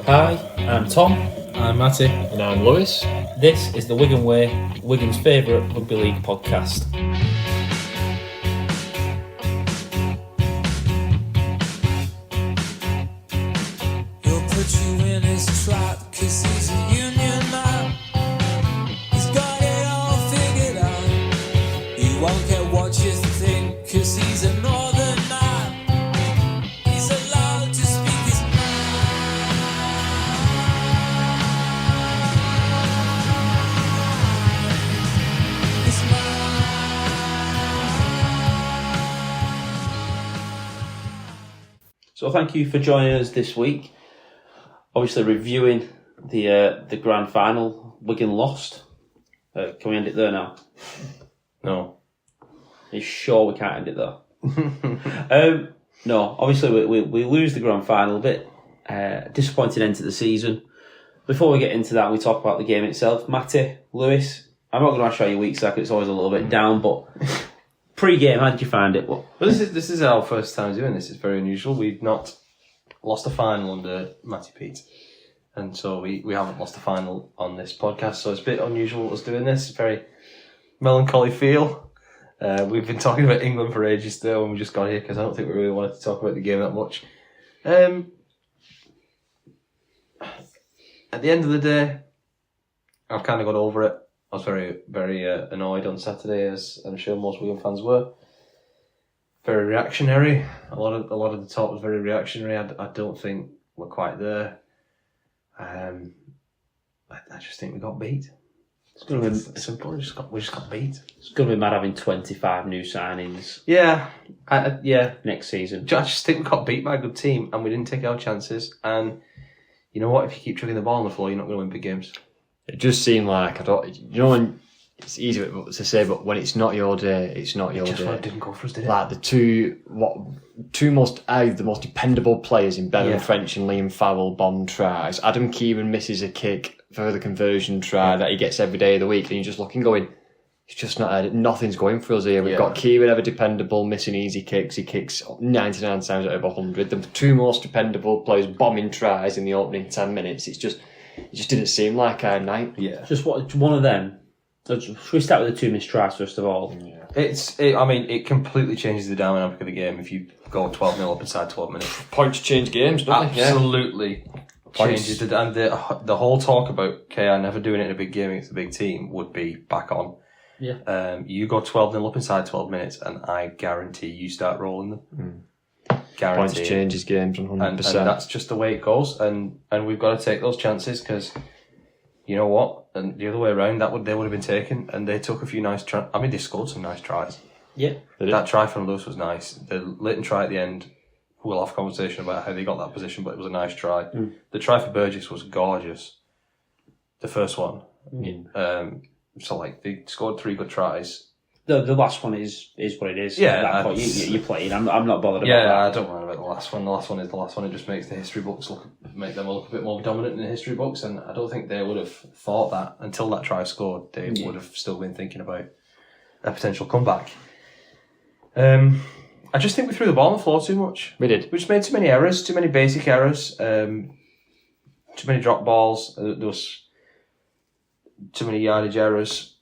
Hi, I'm Tom. I'm Matty. And I'm Lewis. This is the Wigan Way, Wigan's favourite rugby league podcast. He'll put you in his trap 'cause he's a union man. He's got it all figured out. He won't care what you think 'cause he's a northern man. He's allowed to speak his mind. His So thank you for joining us this week. Obviously reviewing the grand final. Wigan lost. Can we end it there now? No. Are you sure we can't end it there? No, obviously we lose the grand final. A bit disappointing end to the season. Before we get into that, we talk about the game itself. Matty, Lewis, I'm not going to ask you how your week's like. It's always a little bit down, but pre-game, how did you find it? Well, this is our first time doing this. It's very unusual. We've not lost a final under Matty Pete. And so we haven't lost a final on this podcast. So it's a bit unusual us doing this. Very melancholy feel. We've been talking about England for ages still when we just got here because I don't think we really wanted to talk about the game that much. At the end of the day, I've kind of got over it. I was very, very annoyed on Saturday, as I'm sure most Wigan fans were. Very reactionary. A lot of the talk was very reactionary. I don't think we're quite there. I just think we got beat. It's going to be simple. We just got beat. It's going to be mad having 25 new signings. Yeah, Next season. I just think we got beat by a good team, and we didn't take our chances. And you know what? If you keep chucking the ball on the floor, you're not going to win big games. It just seemed like when it's easy to say, but when it's not your day, it's not your day. It didn't go for us, did it? Like the two the most dependable players in Ben French and Liam Farrell bomb tries. Adam Kieran misses a kick for the conversion try that he gets every day of the week, and you're just looking, going, it's just not. Nothing's going for us here. We've got Kieran ever dependable, missing easy kicks. He kicks 99 times out of 100. The two most dependable players bombing tries in the opening 10 minutes. It just didn't seem like our night. Yeah. Just one of them. Should we start with the two missed tries first of all? Yeah. It completely changes the dynamic of the game if you go 12-0 up inside 12 minutes. Points change games, don't they? Absolutely. Changes the whole talk about KR never doing it in a big game against a big team would be back on. Yeah. You go 12-0 up inside 12 minutes and I guarantee you start rolling them. Guarantee. Points changes games 100%. And that's just the way it goes. And we've got to take those chances because you know what? And the other way around, they would have been taken, and they took a few nice tries. I mean, they scored some nice tries. Yeah. That try from Lewis was nice. The Leighton try at the end, we'll have a conversation about how they got that position, but it was a nice try. The try for Burgess was gorgeous. The first one. They scored 3 good tries. The last one is what it is. Yeah, at that point, you're playing. I'm not bothered about that. Yeah, I don't mind about the last one. The last one is the last one. It just makes the history books look a bit more dominant in the history books, and I don't think they would have thought that until that try scored. They would have still been thinking about a potential comeback. I just think we threw the ball on the floor too much. We did. We just made too many errors, too many basic errors, too many drop balls. There was too many yardage errors.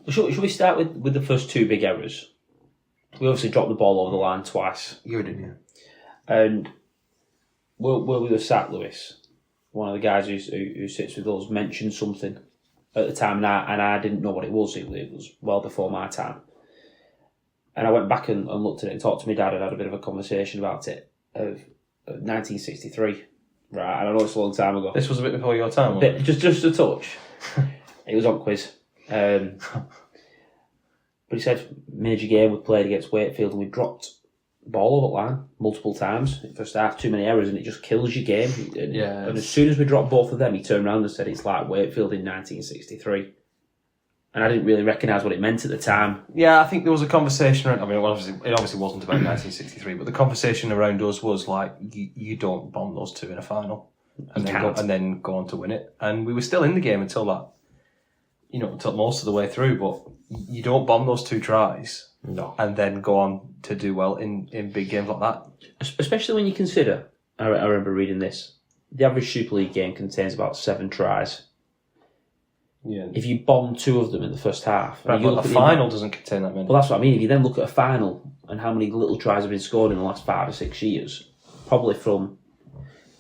Should we start with the first 2 big errors? We obviously dropped the ball over the line twice. You did, yeah. And where we were sat, Lewis, one of the guys who sits with us, mentioned something at the time, and I didn't know what it was. It was well before my time. And I went back and looked at it and talked to my dad and had a bit of a conversation about it of 1963. Right, and I know it's a long time ago. This was a bit before your time, wasn't it? Just a touch. It was on quiz. But he said, major game, we played against Wakefield and we dropped the ball over the line multiple times. First half, too many errors and it just kills your game. And as soon as we dropped both of them, he turned around and said, it's like Wakefield in 1963. And I didn't really recognise what it meant at the time. Yeah, I think there was a conversation around, it obviously wasn't about 1963, but the conversation around us was like, you don't bomb those 2 in a final and then go on to win it. And we were still in the game until that. Until most of the way through, but you don't bomb those 2 tries and then go on to do well in big games like that. Especially when you consider, I remember reading this, the average Super League game contains about 7 tries. Yeah. If you bomb 2 of them in the first half... Right, but the final doesn't contain that many. Well, that's what I mean. If you then look at a final and how many little tries have been scored in the last 5 or 6 years, probably from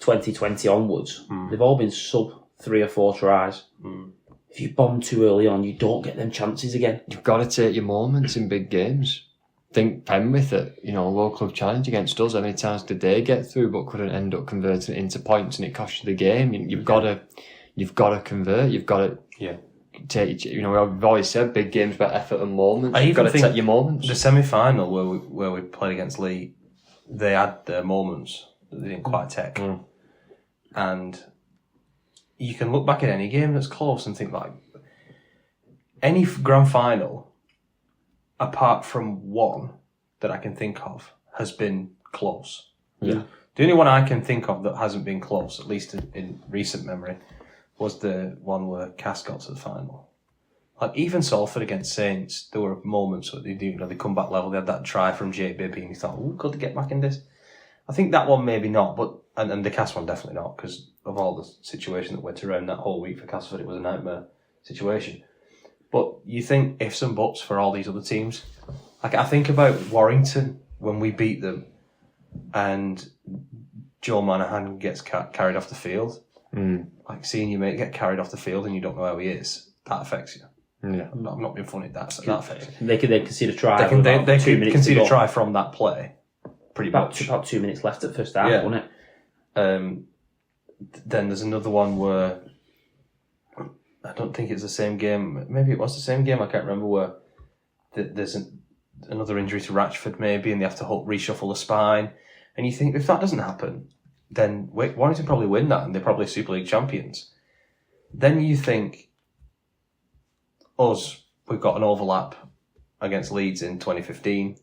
2020 onwards, they've all been sub 3 or 4 tries. If you bomb too early on, you don't get them chances again. You've got to take your moments in big games. Think Penrith at, low club challenge against us. How many times did they get through but couldn't end up converting it into points and it cost you the game? You've got to convert. You've got to take. We've always said big games about effort and moments. You've got to take your moments. The semi-final where we played against Lee, they had their moments that they didn't quite take, and you can look back at any game that's close and think like any grand final, apart from one that I can think of, has been close. Yeah. The only one I can think of that hasn't been close, at least in recent memory, was the one where Cass got to the final. Like even Salford against Saints, there were moments where they come back level. They had that try from Jay Bibby, and you thought, "Oh, could they get back in this?" I think that one maybe not, but and the Cass one definitely not because of all the situation that went around that whole week for Castleford. It was a nightmare situation. But you think ifs and buts for all these other teams. Like I think about Warrington when we beat them, and Joe Monaghan gets carried off the field. Like seeing your mate get carried off the field and you don't know how he is, that affects you. Yeah, I'm not being funny. That affects you. They could concede a try. They could concede a try from that play. Pretty much. About 2 minutes left at first half, wasn't it? Then there's another one where I don't think it's the same game. Maybe it was the same game. I can't remember where there's another injury to Ratchford maybe, and they have to reshuffle the spine. And you think if that doesn't happen, then Warrington probably win that, and they're probably Super League champions. Then you think we've got an overlap against Leeds in 2015.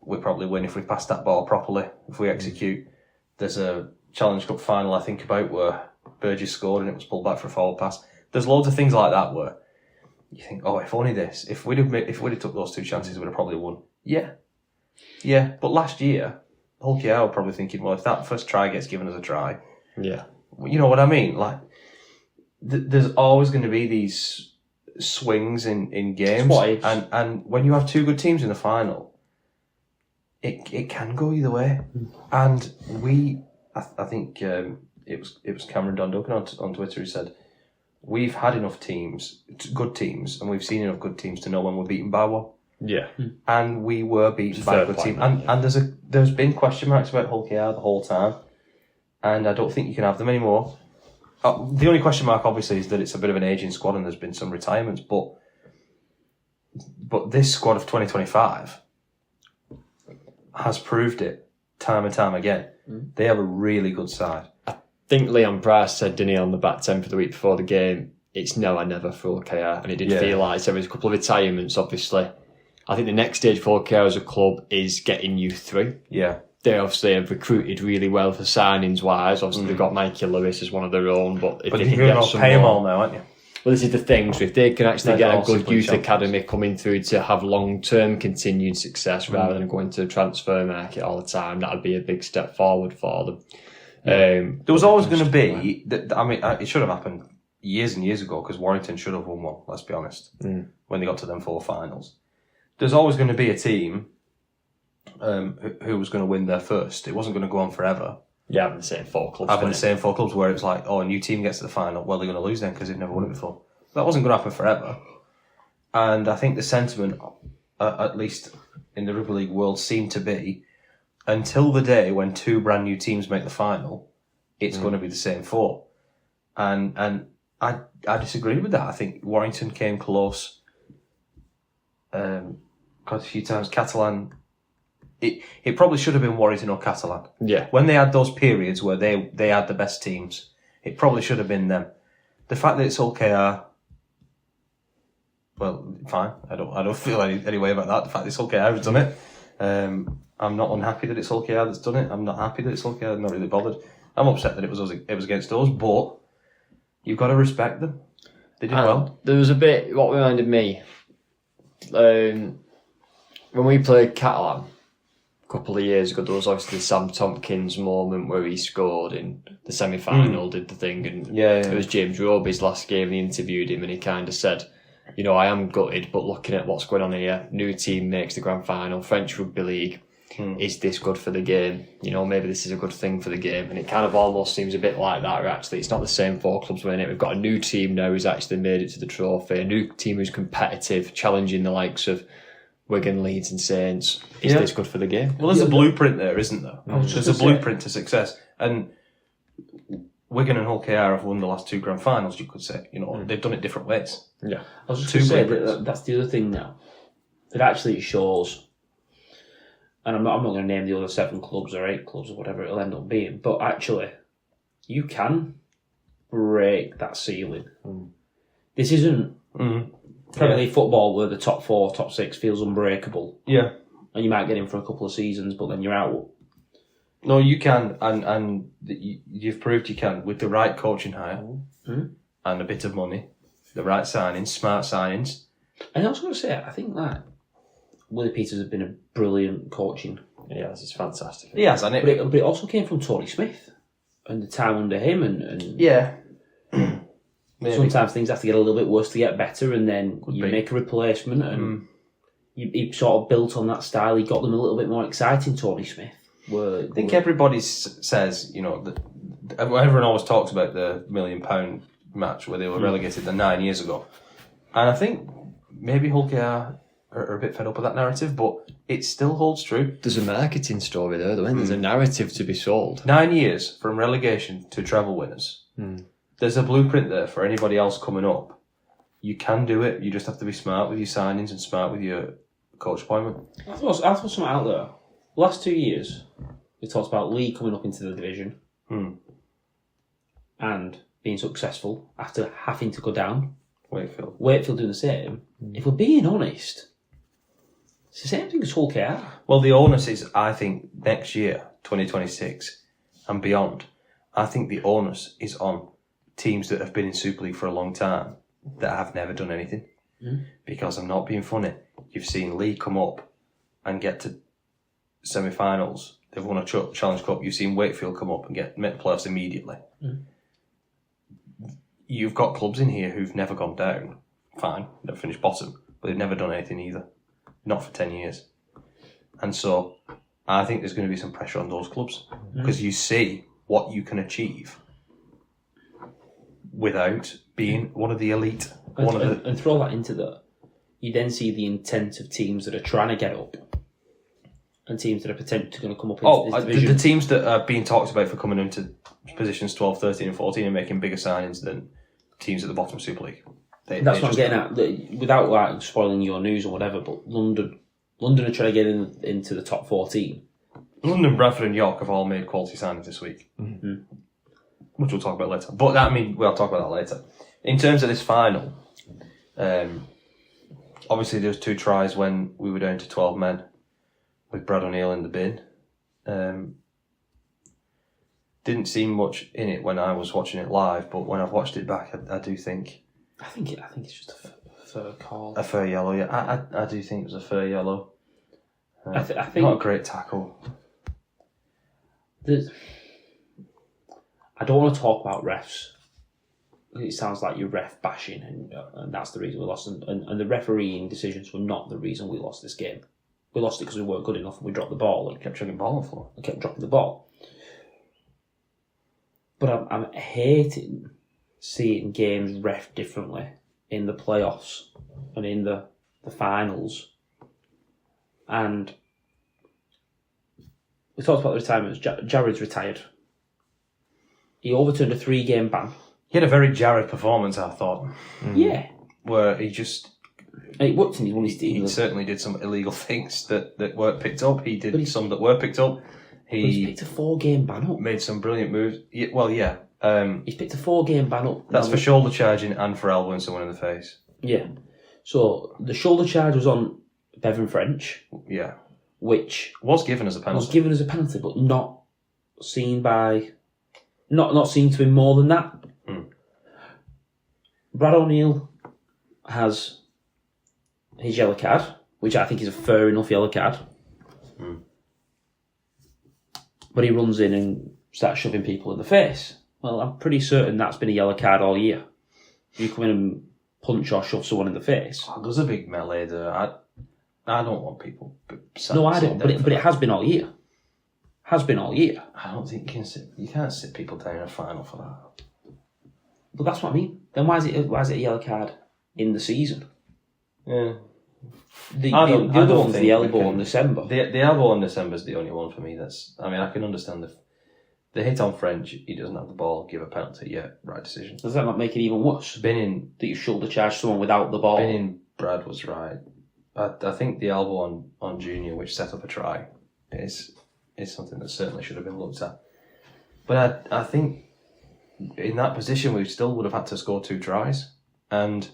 We probably win if we pass that ball properly, if we execute. There's a Challenge Cup final I think about where Burgess scored and it was pulled back for a forward pass. There's loads of things like that where you think, if only this. If we'd have took those 2 chances, we'd have probably won. Yeah. But last year, Hulk Yao were probably thinking, well, if that first try gets given as a try, you know what I mean? Like, there's always going to be these swings in games, and when you have 2 good teams in the final, it can go either way. And I think it was Cameron Donducan on Twitter who said, we've had enough teams, good teams, and we've seen enough good teams to know when we're beaten by one. Yeah. And we were beaten by a good team. And there's been question marks about Hulk the whole time, and I don't think you can have them anymore. The only question mark, obviously, is that it's a bit of an ageing squad and there's been some retirements, but this squad of 2025 has proved it time and time again. They have a really good side. I think Leon Price said, didn't he, on the back 10 for the week before the game, it's now or never for OKR, and it did feel like there was a couple of retirements, obviously. I think the next stage for OKR as a club is getting youth through. Yeah. They obviously have recruited really well for signings wise. Obviously, they've got Mikey Lewis as one of their own, but if they can get some pay them more, all now, aren't you? Well, this is the thing. So if they can actually get a good youth champions. academy coming through to have long-term continued success rather than going to the transfer market all the time, that would be a big step forward for them. There was always going to be. It should have happened years and years ago because Warrington should have won one. Let's be honest. When they got to them 4 finals, there's always going to be a team who was going to win there first. It wasn't going to go on forever. Yeah, having the same 4 clubs. Having the same 4 clubs where it was like, a new team gets to the final. Well, they're going to lose then because they've never won it before. That wasn't going to happen forever. And I think the sentiment, at least in the rugby league world, seemed to be, until the day when 2 brand new teams make the final, it's going to be the same 4. And I disagree with that. I think Warrington came close quite a few times. Catalan, it probably should have been Warrington or Catalan. Yeah. When they had those periods where they had the best teams, it probably should have been them. The fact that it's OKR, well, fine. I don't feel any way about that. The fact that it's OKR who's done it. I'm not unhappy that it's OKR that's done it. I'm not happy that it's OKR. I'm not really bothered. I'm upset that it was against us, but you've got to respect them. They did well. There was a bit, what reminded me, when we played Catalan, couple of years ago, there was obviously the Sam Tompkins moment where he scored in the semi-final, did the thing, and it was James Roby's last game, and he interviewed him, and he kind of said, you know, I am gutted, but looking at what's going on here, new team makes the grand final, French Rugby League, is this good for the game? You know, maybe this is a good thing for the game. And it kind of almost seems a bit like that, actually. It's not the same 4 clubs winning it. We've got a new team now who's actually made it to the trophy, a new team who's competitive, challenging the likes of Wigan, Leeds and Saints. Is this good for the game? Well, there's a blueprint there, isn't there? There's a blueprint to success. And Wigan and Hull KR have won the last 2 grand finals, you could say. You know, they've done it different ways. Yeah. I was just going to say that's the other thing now. It actually shows, and I'm not going to name the other 7 clubs or 8 clubs or whatever it'll end up being, but actually, you can break that ceiling. This isn't Premier League football where the top 4, top 6 feels unbreakable. Yeah. And you might get in for a couple of seasons, but then you're out. No, you can, and you've proved you can with the right coaching hire and a bit of money, the right signings, smart signings. And I was going to say, I think that Willie Peters has been a brilliant coaching. Yeah, this is fantastic. He has, hasn't it? But it also came from Tony Smith and the time under him. And yeah. Sometimes things have to get a little bit worse to get better, and then make a replacement. And he sort of built on that style. He got them a little bit more exciting, Tony Smith. I think everybody says, you know, that everyone always talks about the £1 million match where they were relegated 9 years ago. And I think maybe Hull KR are a bit fed up with that narrative, but it still holds true. There's a marketing story there, though, and there's a narrative to be sold. 9 years from relegation to treble winners. There's a blueprint there for anybody else coming up. You can do it. You just have to be smart with your signings and smart with your coach appointment. I thought something out there. The last 2 years, we talked about Lee coming up into the division and being successful after having to go down. Wakefield doing the same. If we're being honest, it's the same thing as Hull KR. Well, the onus is, I think, next year, 2026 and beyond, I think the onus is on teams that have been in Super League for a long time that have never done anything. Because I'm not being funny. You've seen Lee come up and get to semi-finals. They've won a Challenge Cup. You've seen Wakefield come up and make the playoffs immediately. You've got clubs in here who've never gone down. Fine, never finished bottom, but they've never done anything either. Not for 10 years. And so I think there's going to be some pressure on those clubs because you see what you can achieve without being one of the elite. And throw that into that. You then see the intent of teams that are trying to get up and teams that are potentially going to come up into this division. The teams that are being talked about for coming into positions 12, 13 and 14 and making bigger signings than teams at the bottom of Super League. That's what I'm getting at. Without like spoiling your news or whatever, but London are trying to get into the top 14. London, Bradford and York have all made quality signings this week. Which we'll talk about later. But we'll talk about that later. In terms of this final, obviously there was 2 tries when we were down to 12 men with Brad O'Neill in the bin. Didn't seem much in it when I was watching it live, but when I've watched it back, I do think... I think it's just a fair call. A fair yellow, yeah. I do think it was a fair yellow. I think not a great tackle. I don't want to talk about refs. It sounds like you're ref bashing, and that's the reason we lost. And the refereeing decisions were not the reason we lost this game. We lost it because we weren't good enough and we dropped the ball and kept chucking the ball on the floor. And kept dropping the ball. But I'm hating seeing games ref differently in the playoffs and in the finals. And we talked about the retirements. Jared's retired. He overturned a 3-game ban. He had a very Jared performance, I thought. Yeah. Where he just... He worked and he won his team. He certainly did some illegal things that weren't picked up. He did some that were picked up. He's picked a 4-game ban up. Made some brilliant moves. Yeah, well, yeah. He's picked a 4-game ban up. That's for shoulder charging and for elbowing someone in the face. Yeah. So the shoulder charge was on Bevan French. Yeah. Which was given as a penalty. Was given as a penalty, but not seen by... Not seen to be more than that. Brad O'Neill has his yellow card, which I think is a fair enough yellow card. but he runs in and starts shoving people in the face. Well, I'm pretty certain that's been a yellow card all year. You come in and punch or shove someone in the face. Oh, there's a big melee there. I don't want people. No, I don't. But it has been all year. Has been all year. I don't think you can't sit people down in a final for that. But that's what I mean. Then why is it a yellow card in the season? Yeah. The other one's the elbow on December. The elbow on December is the only one for me. I can understand the hit on French. He doesn't have the ball. Give a penalty. Yeah, right decision. Does that not make it even worse? That you shoulder charge someone without the ball. Brad was right. I think the elbow on Junior, which set up a try, is something that certainly should have been looked at. But I think in that position we still would have had to score 2 tries, and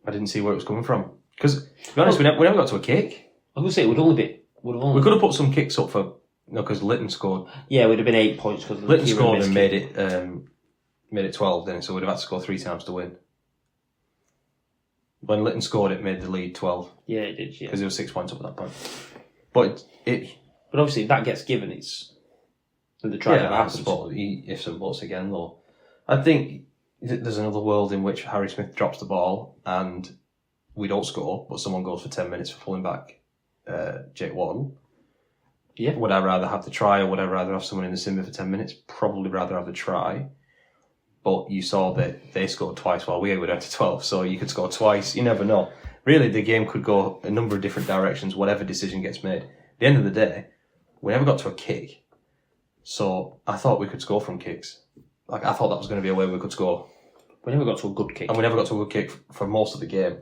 I didn't see where it was coming from. Because, to be honest, we never got to a kick. I was going to say, it would only be... We could have put some kicks up for... No, because Lytton scored. Yeah, it would have been 8 points. Because Lytton scored and made it 12 then, so we'd have had to score 3 times to win. When Lytton scored, it made the lead 12. Yeah, it did, yeah. Because it was 6 points up at that point. But But obviously, if that gets given, it's... The try never happens. Ifs and buts again, though. I think there's another world in which Harry Smith drops the ball and we don't score, but someone goes for 10 minutes for pulling back Jake Wardle. Yeah. Would I rather have the try or would I rather have someone in the simmer for 10 minutes? Probably rather have the try. But you saw that they scored twice while we were down to 12, so you could score twice. You never know. Really, the game could go a number of different directions, whatever decision gets made. At the end of the day, we never got to a kick. So I thought we could score from kicks. I thought that was going to be a way we could score. We never got to a good kick. And we never got to a good kick for most of the game.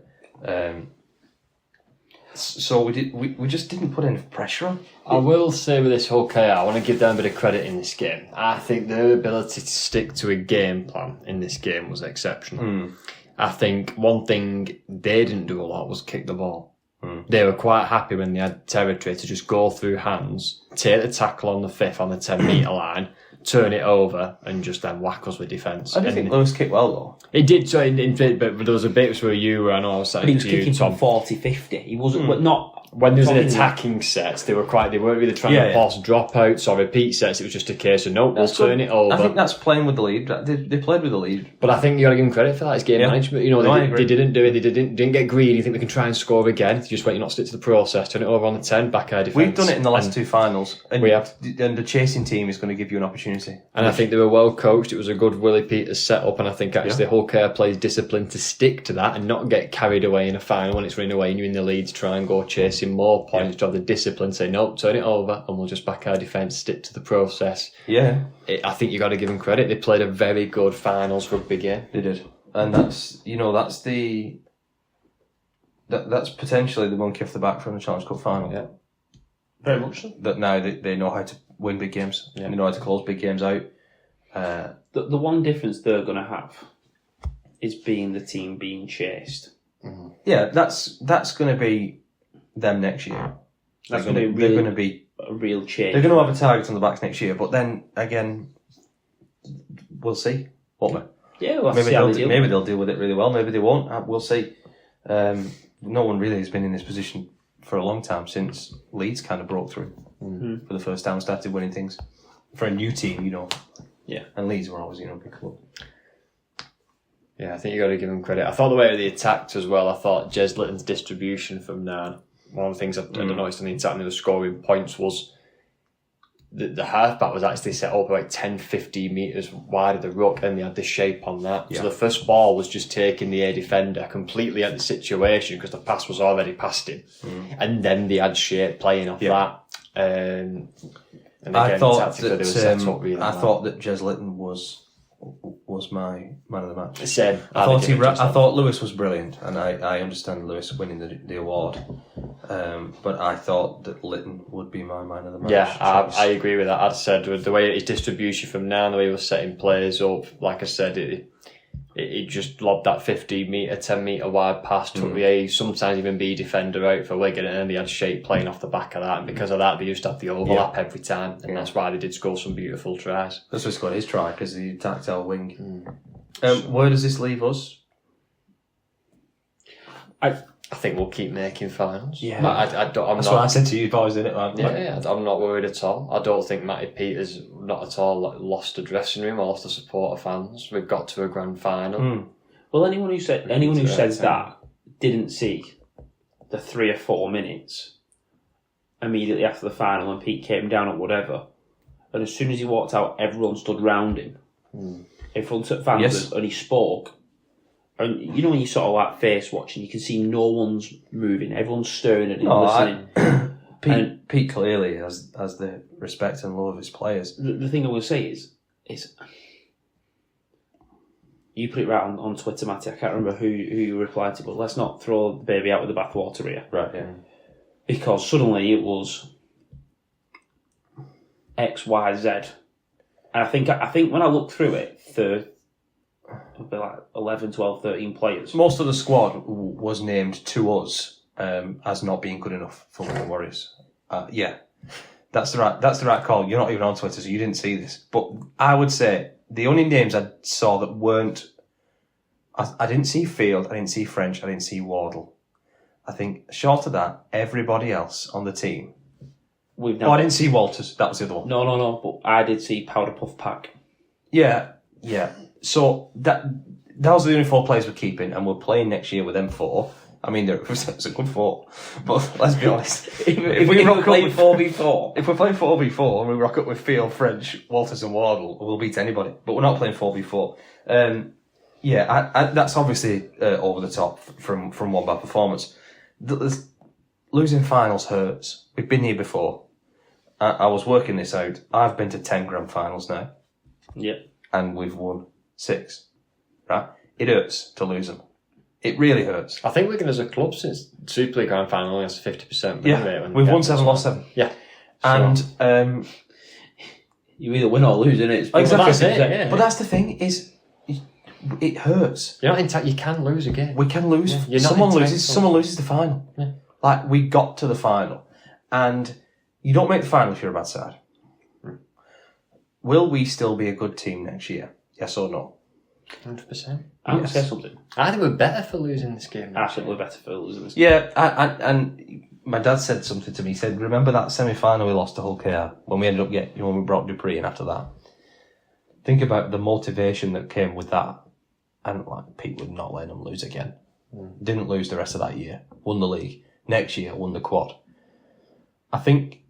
So we just didn't put any pressure on. I will say with this whole KR, I want to give them a bit of credit in this game. I think their ability to stick to a game plan in this game was exceptional. I think one thing they didn't do a lot was kick the ball. They were quite happy when they had territory to just go through hands, take the tackle on the 5th on the 10 metre line, turn it over, and just then whack us with defence. I do think Lewis kicked well, though. He did, so but there was a bit where you were, I know I was saying to you, Tom. But he was kicking from 40-50. He wasn't, not... When there was an attacking sets, they weren't really trying to force dropouts or repeat sets. It was just a case of, nope, we'll turn it over. I think that's playing with the lead. They played with the lead. But I think you got to give them credit for that. It's game management. They didn't do it. They didn't get greedy. You think they can try and score again. They just went, not stick to the process, turn it over on the 10, back our defence. We've done it in the last 2 finals. And we have. And the chasing team is going to give you an opportunity. And I think they were well coached. It was a good Willie Peters setup. And I think actually the whole care plays discipline to stick to that and not get carried away in a final when it's running away and you're in the lead to try and go chasing more points. To have the discipline, say no, turn it over, and we'll just back our defence, stick to the process. Yeah, I think you got to give them credit. They played a very good finals rugby game. They did, and that's potentially the monkey off the back from the Challenge Cup final. Yeah, very much so. That now they know how to win big games. Yeah. They know how to close big games out. The one difference they're going to have is being the team being chased. Mm-hmm. Yeah, that's going to be them next year. They're going to be a real change. They're going to have a target on the backs next year, but then again, we'll see, won't we? Yeah, maybe they'll deal with it really well. Maybe they won't. We'll see. No one really has been in this position for a long time since Leeds kind of broke through for the first time and started winning things for a new team, Yeah, and Leeds were always, big club. Yeah, I think you got to give them credit. I thought the way they attacked as well. I thought Jez Litton's distribution from there. One of the things I noticed on the attack and they were scoring points was the halfback was actually set up like 10-15 metres wide of the ruck and they had the shape on that. Yeah. So the first ball was just taking the A defender completely out of the situation because the pass was already past him. And then they had shape playing off that. And again, I thought tactically they were set up really well. thought that Jez Litton was my man of the match. Same. I thought Lewis was brilliant, and I understand Lewis winning the award. But I thought that Litton would be my man of the match. Yeah, I agree with that. I said with the way his distribution from now, and the way he was setting players up, like I said, it just lobbed that 15 metre, 10 metre wide pass to a sometimes even B defender out for Wigan, and then they had shape playing off the back of that, and because of that they used to have the overlap every time, and that's why they did score some beautiful tries. That's why he scored his try, because he attacked our wing. Where does this leave us? I I think we'll keep making finals. Yeah. I'm That's not, what I said to you boys, didn't it? Like, I'm not worried at all. I don't think Matty Peters not at all lost a dressing room or lost the support of fans. We've got to a grand final. Well, anyone who says that didn't see the 3 or 4 minutes immediately after the final when Pete came down or whatever, and as soon as he walked out, everyone stood round him in front of fans, and he spoke. And you know when you sort of like face watching, you can see no one's moving, everyone's staring at him, listening. Pete clearly has the respect and love of his players. The thing I will say is you put it right on Twitter, Matty. I can't remember who you replied to, but let's not throw the baby out with the bathwater here. Right, yeah. Because suddenly it was X, Y, Z. And I think when I looked through it, it'll be like 11, 12, 13 players. Most of the squad was named to us as not being good enough for Wigan Warriors. Yeah, that's the right call. You're not even on Twitter, so you didn't see this. But I would say the only names I saw that weren't... I didn't see Field, I didn't see French, I didn't see Wardle. I think, short of that, everybody else on the team... I didn't see Walters, that was the other one. No, but I did see Powder Puff Pack. Yeah. So that was the only 4 players we're keeping, and we're playing next year with them 4. I mean, it's a good 4, but let's be honest. if we're playing 4v4, if we're playing 4v4 and we rock up with Field, French, Walters, and Wardle, we'll beat anybody. But we're not playing 4v4. That's obviously over the top from one bad performance. Losing finals hurts. We've been here before. I was working this out. I've been to 10 grand finals now. Yep. And we've won 6. Right? It hurts to lose them. It really hurts. I think Wigan as a club since Super League Grand Final only has 50%. Yeah, we've won 7, lost 7. Yeah. And you either win or lose, isn't it? Exactly. That's it, yeah. But that's the thing, is it hurts. You're not intact. You can lose again. We can lose. Yeah, Someone loses the final. Yeah. Like, we got to the final. And you don't make the final if you're a bad side. Will we still be a good team next year? Yes or no? 100%. I'm going to say something. I think we're better for losing this game. Absolutely better for losing this. Yeah, and my dad said something to me. He said, "Remember that semi-final we lost to Hull KR when we ended up when we brought Dupree in after that? Think about the motivation that came with that, and like Pete would not let them lose again. Didn't lose the rest of that year. Won the league. Next year, won the quad. I think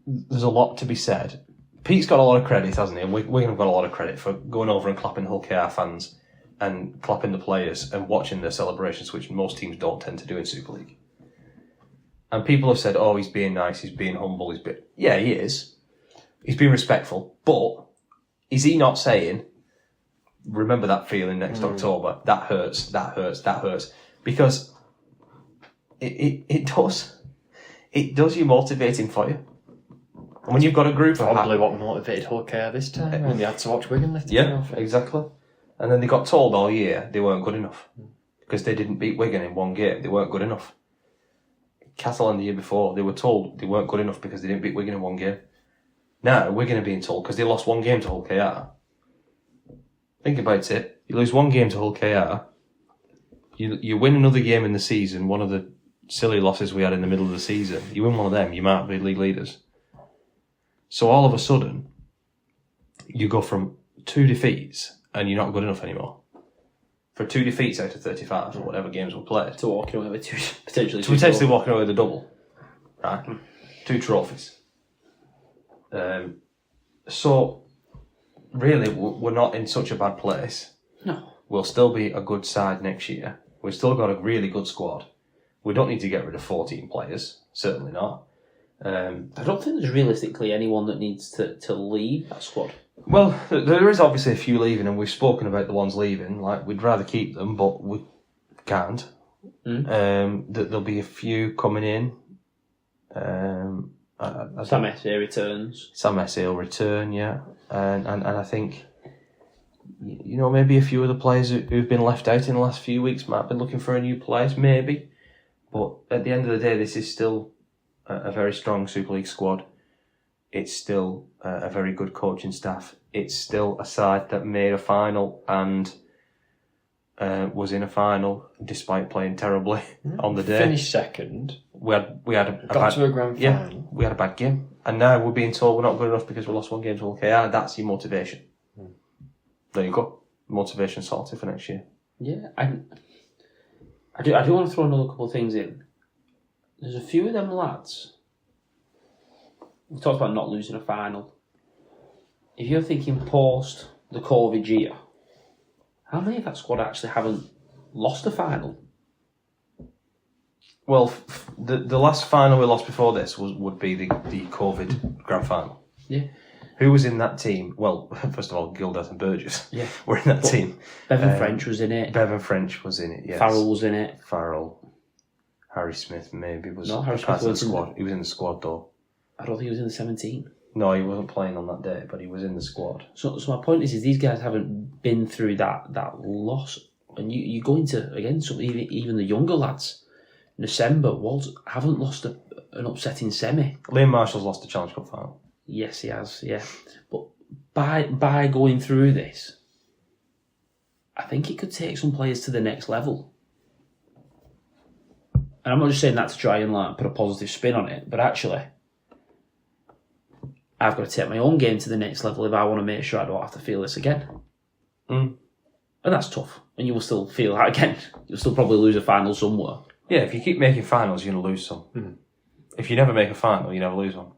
there's a lot to be said. Pete's got a lot of credit, hasn't he? And Wigan have got a lot of credit for going over and clapping the Hull KR fans and clapping the players and watching their celebrations, which most teams don't tend to do in Super League. And people have said, oh, he's being nice, he's being humble, yeah, he is. He's being respectful, but is he not saying, remember that feeling next October, that hurts, that hurts, that hurts? Because it does. It does you motivating for you. And when you've got a group of... Probably what motivated Hull KR this time, when they had to watch Wigan lift the trophy. Exactly. And then they got told all year they weren't good enough. Because they didn't beat Wigan in one game. They weren't good enough. Catalan the year before, they were told they weren't good enough because they didn't beat Wigan in one game. Now, Wigan are being told because they lost one game to Hull KR. Think about it. You lose one game to Hull KR. You win another game in the season, one of the silly losses we had in the middle of the season. You win one of them, you might be league leaders. So all of a sudden, you go from 2 defeats and you're not good enough anymore. For 2 defeats out of 35 or whatever games were played. To walking away with potentially walking away with a double. Right? 2 trophies. So, really, we're not in such a bad place. No. We'll still be a good side next year. We've still got a really good squad. We don't need to get rid of 14 players. Certainly not. I don't think there's realistically anyone that needs to leave that squad. Well, there is obviously a few leaving, and we've spoken about the ones leaving. Like, we'd rather keep them, but we can't. There'll be a few coming in. Sam Essay returns. Sam Essay will return, yeah. And I think, maybe a few of the players who've been left out in the last few weeks might have been looking for a new place, maybe. But at the end of the day, this is still a very strong Super League squad. It's still a very good coaching staff. It's still a side that made a final and was in a final despite playing terribly on the day. Finished second. We had a Got to a grand final. we had a bad game, and now we're being told we're not good enough because we lost one game to OKR. That's your motivation. There you go, motivation sorted for next year. Yeah, I do want to throw another couple of things in. There's a few of them lads. We talked about not losing a final. If you're thinking post the COVID year, how many of that squad actually haven't lost a final? Well, the last final we lost before this would be the COVID grand final. Yeah. Who was in that team? Well, first of all, Gildas and Burgess were in that team. Bevan French was in it. Bevan French was in it, yes. Farrell was in it. Harry Smith maybe was No, Harry part Smith of the was squad. He was in the squad though. I don't think he was in the 17. No, he wasn't playing on that day, but he was in the squad. So my point is these guys haven't been through that loss. And you go into, again, some even the younger lads. December, haven't lost an upsetting semi. Liam Marshall's lost the Challenge Cup final. Yes, he has, yeah. But by going through this, I think it could take some players to the next level. And I'm not just saying that to try and put a positive spin on it, but actually, I've got to take my own game to the next level if I want to make sure I don't have to feel this again. And that's tough. And you will still feel that again. You'll still probably lose a final somewhere. Yeah, if you keep making finals, you're going to lose some. If you never make a final, you never lose one.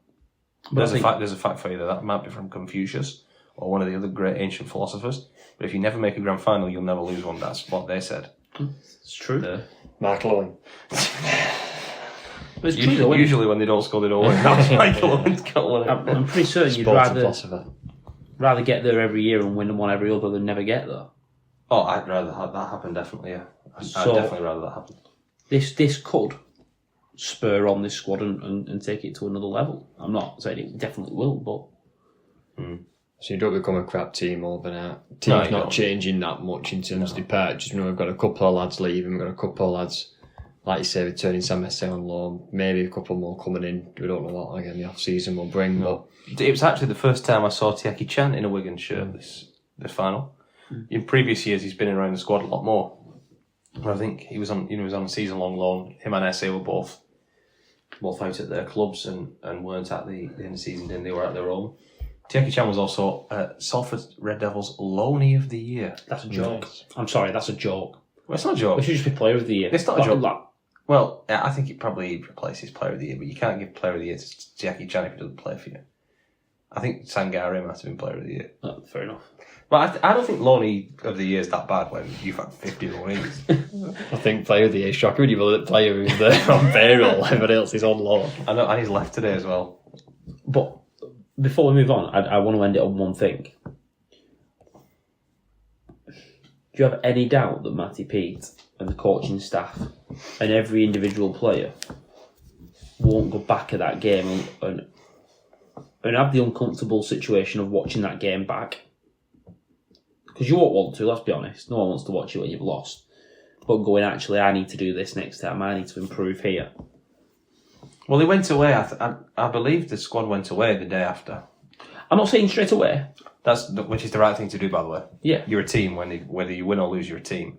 There's a fact for you that might be from Confucius or one of the other great ancient philosophers. But if you never make a grand final, you'll never lose one. That's what they said. It's true. Mark Owen. But it's true though. Usually when they don't score, they don't win. That's Michael Owen's got one. I'm pretty certain you'd rather get there every year and win one every other than never get there. Oh, I'd rather have that happen, definitely, yeah. I'd definitely rather that happen. This could spur on this squad and take it to another level. I'm not saying it definitely will, but... So you don't become a crap team overnight. Team's not changing that much in terms of departures. We've got a couple of lads leaving, we've got a couple of lads, like you say, returning Sam Messi on loan, maybe a couple more coming in. We don't know what, again, the off-season will bring. But it was actually the first time I saw Tiaki Chan in a Wigan shirt this final. In previous years, he's been around the squad a lot more. But I think he was on a season-long loan. Him and Esse were both out at their clubs and weren't at the end of the season. They were at their own. Tiaki Chan was also Salford Red Devils Loanee of the Year. That's a joke. I'm sorry, that's a joke. Well, it's not a joke. It should just be Player of the Year. It's not a joke. Well, I think it probably replaces Player of the Year, but you can't give Player of the Year to Tiaki Chan if he doesn't play for you. I think Sangare might have been Player of the Year. Oh, fair enough. But I don't think Loanee of the Year is that bad when you've had 50 Loanees. I think Player of the Year is shocking when you've got a player who's there on payroll, everybody else is on loan. I know, and he's left today as well. But before we move on, I want to end it on one thing. Do you have any doubt that Matty Pete and the coaching staff and every individual player won't go back at that game and have the uncomfortable situation of watching that game back? Because you won't want to, let's be honest. No one wants to watch it when you've lost. But going, actually, I need to do this next time. I need to improve here. Well, they went away. I believe the squad went away the day after. I'm not saying straight away. Which is the right thing to do, by the way. Yeah. You're a team. Whether you win or lose, you're a team.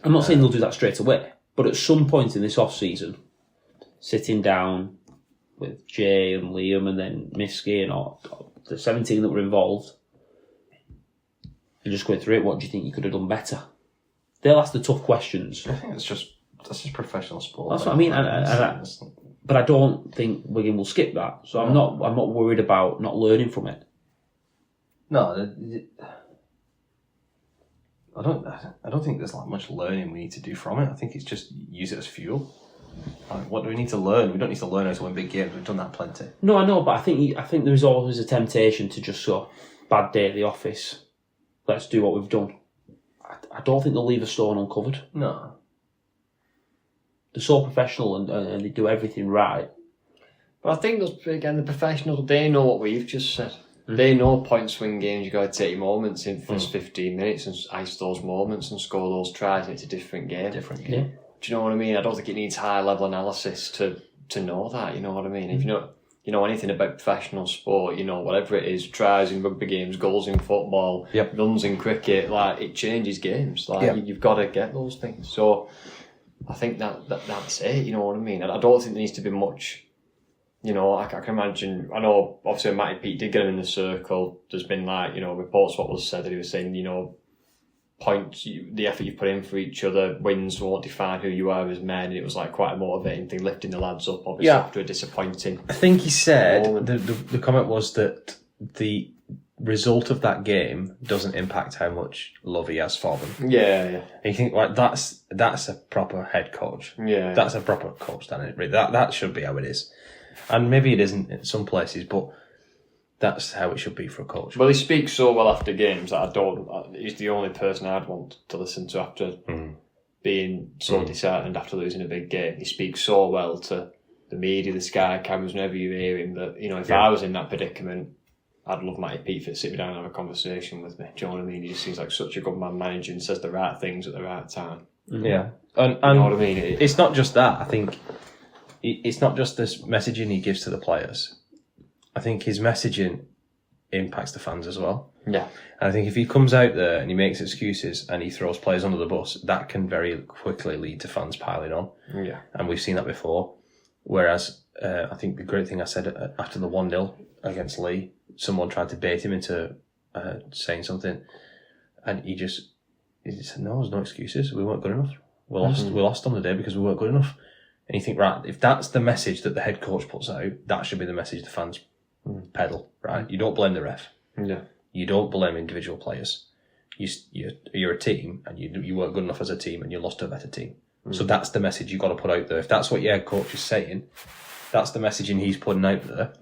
I'm not saying they'll do that straight away. But at some point in this off-season, sitting down with Jay and Liam and then Miski and all, the 17 that were involved, and just going through it, what do you think you could have done better? They'll ask the tough questions. I think that's just professional sport. That's what I mean. But I don't think Wigan will skip that. So I'm not worried about not learning from it. No, I don't think there's much learning we need to do from it. I think it's just use it as fuel. What do we need to learn? We don't need to learn how to win big games. We've done that plenty. No, I know, but I think there is always a temptation to just go, bad day at the office. Let's do what we've done. I don't think they'll leave a stone uncovered. No. They're so professional and they do everything right. But I think the professionals, they know what we've just said. They know point swing games, you've got to take moments in the first 15 minutes and ice those moments and score those tries, and it's a different game. Yeah. Do you know what I mean? I don't think it needs high level analysis to know that, you know what I mean? If you know anything about professional sport, you know, whatever it is, tries in rugby games, goals in football, runs in cricket, like, it changes games. Like, you've got to get those things. So I think that's it, you know what I mean? And I don't think there needs to be much, you know, I can imagine, I know obviously Matty Pete did get him in the circle. There's been, like, you know, reports what was said that he was saying, you know, points, the effort you put in for each other, wins won't define who you are as men. And it was like quite a motivating thing, lifting the lads up, obviously, after a disappointing. I think he said the comment was that the result of that game doesn't impact how much love he has for them. Yeah. And you think, like, that's a proper head coach. Yeah. That's a proper coach, that should be how it is. And maybe it isn't in some places, but that's how it should be for a coach. Well, he speaks so well after games that he's the only person I'd want to listen to after being so disheartened after losing a big game. He speaks so well to the media, the Sky cameras, whenever you hear him, that, you know, if I was in that predicament, I'd love Matty Pete to sit me down and have a conversation with me. Do you know what I mean? He just seems like such a good man managing, says the right things at the right time. Yeah. And you know what I mean? It's not just that. I think it's not just this messaging he gives to the players. I think his messaging impacts the fans as well. Yeah. And I think if he comes out there and he makes excuses and he throws players under the bus, that can very quickly lead to fans piling on. Yeah. And we've seen that before. Whereas I think the great thing I said after the 1-0 against Lee, someone tried to bait him into saying something, and he said, no, there's no excuses. We weren't good enough. We lost on the day because we weren't good enough. And you think, right, if that's the message that the head coach puts out, that should be the message the fans peddle, right? You don't blame the ref. Yeah. You don't blame individual players. You're a team, and you weren't good enough as a team, and you lost to a better team. So that's the message you've got to put out there. If that's what your head coach is saying, that's the messaging he's putting out there.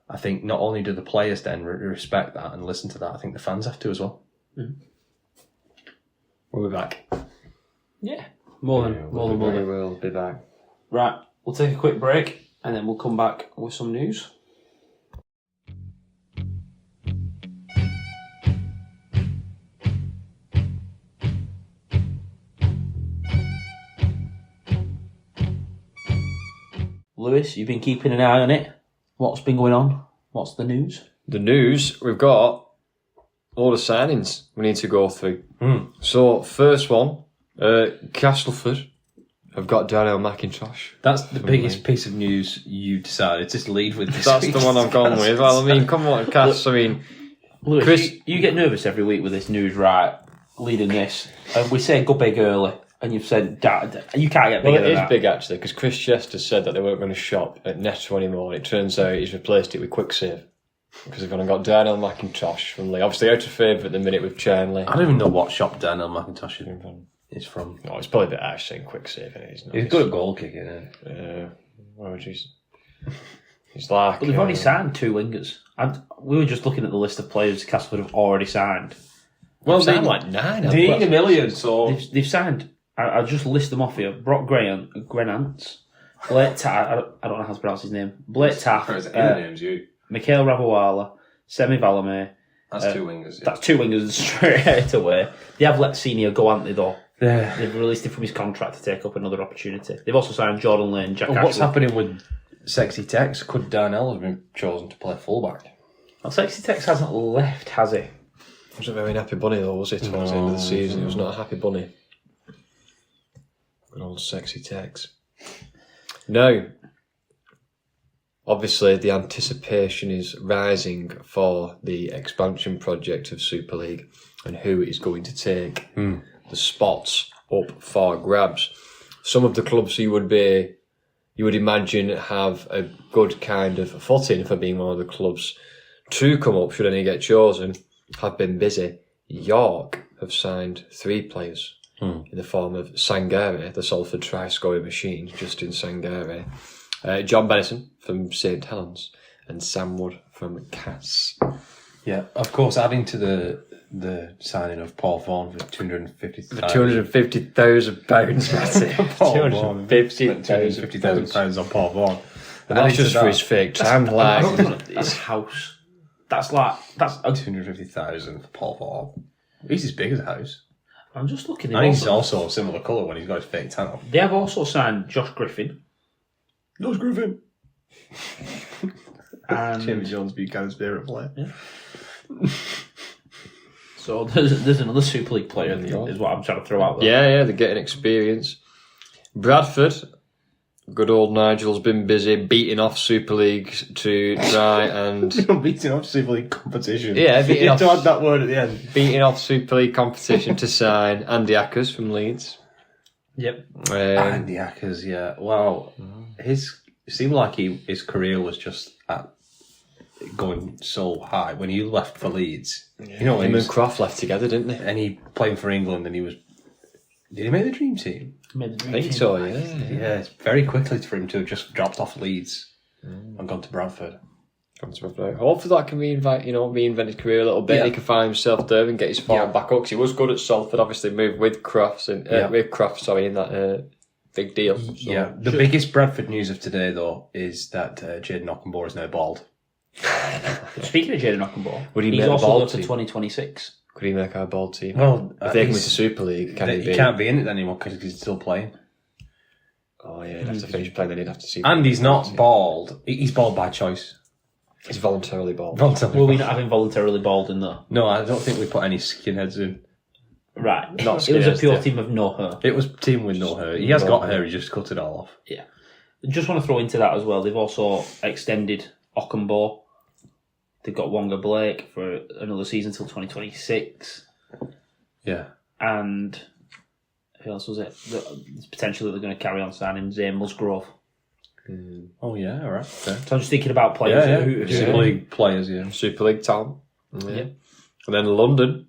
I think not only do the players then respect that and listen to that, I think the fans have to as well. We'll be back. Yeah, more than We'll be back. Right, we'll take a quick break and then we'll come back with some news. Lewis, you've been keeping an eye on it. What's been going on? What's the news? The news, we've got all the signings we need to go through. So, first one, Castleford have got Darnell McIntosh. That's the biggest piece of news you decided to lead with this That's week. the one I've gone with. Well, I mean, come on, Cass. I mean, Lewis, Chris, you get nervous every week with this news, right? Leading this. We say go big early, and you've said, you can't get bigger well, it than is that. big actually, because Chris Chester said that they weren't going to shop at Netto anymore, and it turns out he's replaced it with Quicksave. Because they've gone and got Darnell McIntosh from Lee. Obviously out of favour at the minute with Charnley. I don't even know what shop Darnell McIntosh is from. No, it's probably a bit harsh saying Quicksave, isn't it? He's good at goal kicking, isn't he? He's like... But they've already signed 2 wingers. We were just looking at the list of players Castleford have already signed. Well, they've signed like 9. They need $1 million, so... They've signed, I'll just list them off here, Brock Grenance, Blake Taff, I don't know how to pronounce his name, Blake Taff, Mikhail Ravawala, Semi Valame. That's 2 wingers. That's 2 wingers straight away. They have let Senior go, haven't they, though? Yeah. They've released him from his contract to take up another opportunity. They've also signed Jordan Lane, Jack What's Ashley. happening with Sexy Tex? Could Darnell have been chosen to play fullback? Well, Sexy Tex hasn't left, has he? Wasn't a very happy bunny though, was it? Towards the end of the season, it was not a happy bunny. Good old Sexy Tex. Now, obviously, the anticipation is rising for the expansion project of Super League and who is going to take the spots up for grabs. Some of the clubs you would imagine have a good kind of footing for being one of the clubs to come up should any get chosen, have been busy. York have signed 3 players in the form of Sangare, the Salford try-scoring machine, Justin Sangare, John Bennison from St Helens, and Sam Wood from Cass. Yeah, of course, adding to the signing of Paul Vaughan for £250,000. £250,000, Matty. £250,000 on Paul Vaughan. And that's just for his fake time. That's a house. That's £250,000 for Paul Vaughan. He's as big as a house. I'm just looking. And he's also a similar colour when he's got his fake tan on. They have also signed Josh Griffin. Josh Griffin. And Jamie Jones Buchanan's favourite player. so there's another Super League player is what I'm trying to throw out there. Yeah, they're getting experience. Bradford, good old Nigel's been busy beating off Super League to try and... Beating off Super League competition. Yeah, beating You off, had to add that word at the end. beating off Super League competition to sign Andy Ackers from Leeds. Yep. Andy Ackers, yeah. Wow. It seemed like his career was just going so high when he left for Leeds. Yeah, You know, him and Croft left together, didn't they? and he playing for England, and he was. Did he make the dream team? Made the I dream think team. so, yeah. Yeah, it's very quickly for him to have just dropped off Leeds and gone to Bradford. Hopefully that can reinvent his career a little bit. Yeah. He can find himself there and get his form back up. Because he was good at Salford, obviously moved with Croft in that big deal. So, Yeah, the biggest Bradford news of today, though, is that Jayden Ockenbaugh is now bald. Speaking of Jayden Ockenbaugh, Would he he's make the also bald up to team? 2026. Could he make our ball team? Well, if they come into Super League, can he he be? can't be in it anymore because he's still playing. Oh yeah, he'd have to finish playing. Then he'd have to see. And he's not bald. He's bald by choice. He's voluntarily bald. Will we not have him voluntarily bald in there? No, I don't think we put any skinheads in. Right. Not It was a scares, pure yeah. team of no hair. It was team with no hair. He has got hair, he just cut it all off. Yeah. Just want to throw into that as well. They've also extended Ockenbaugh. They've got Wonga Blake for another season till 2026. Yeah. And who else was it? There's potentially they're going to carry on signing Zane Musgrove. Oh, yeah, all right. Okay. So I'm just thinking about players who Super League players, yeah. Super League talent. Yeah. Yeah. And then London,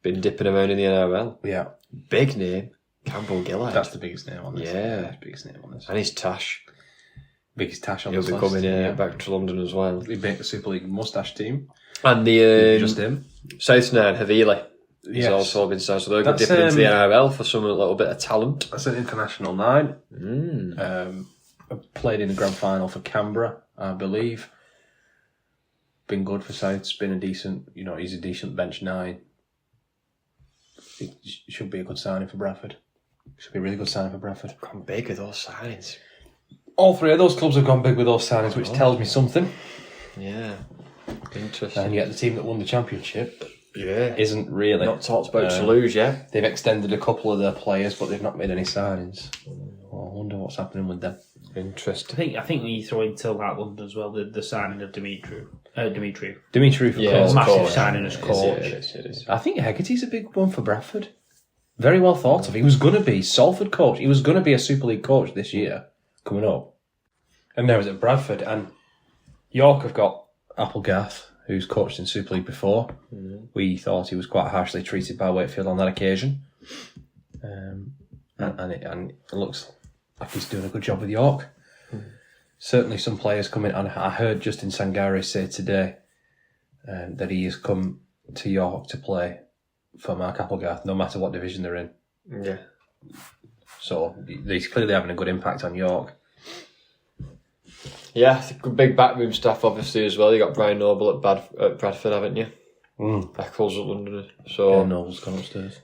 been dipping around in the NRL. Yeah. Big name, Campbell Gillard. That's the biggest name on this. Yeah. That's the biggest name on this. And he's Tash. Biggest tash on He'll this be list. coming back to London as well. He'd make the Super League mustache team. And the Just him. South Nine, Havili. He's Yes. also been signed. So they're That's, dipping into the NRL for some little bit of talent. That's an international 9. Played in the grand final for Canberra, I believe. Been good for Souths. Been a decent, he's a decent bench 9. It should be a good signing for Bradford. Should be a really good signing for Bradford. Gone big with those signings. All 3 of those clubs have gone big with those signings, which tells me something. Yeah. Interesting. And yet the team that won the championship Yeah. isn't really. Not talked about to lose, yeah. They've extended a couple of their players, but they've not made any signings. Well, I wonder what's happening with them. Interesting. I think when you throw into that London as well, the signing of Dimitri. Dimitri for Yeah, coach. Massive coach. signing as coach. It is. I think Hegarty's a big one for Bradford. Very well thought of. He was going to be Salford coach. He was going to be a Super League coach this year, coming up. And now he's at Bradford. And York have got Applegarth, who's coached in Super League before. We thought he was quite harshly treated by Wakefield on that occasion. And it looks like he's doing a good job with York. Certainly some players coming, and I heard Justin Sangare say today that he has come to York to play for Mark Applegarth, no matter what division they're in. Yeah. So he's clearly having a good impact on York. Yeah, I think big backroom staff obviously as well. You got Brian Noble at Bradford, haven't you? Eccles at London. So Noble's gone upstairs.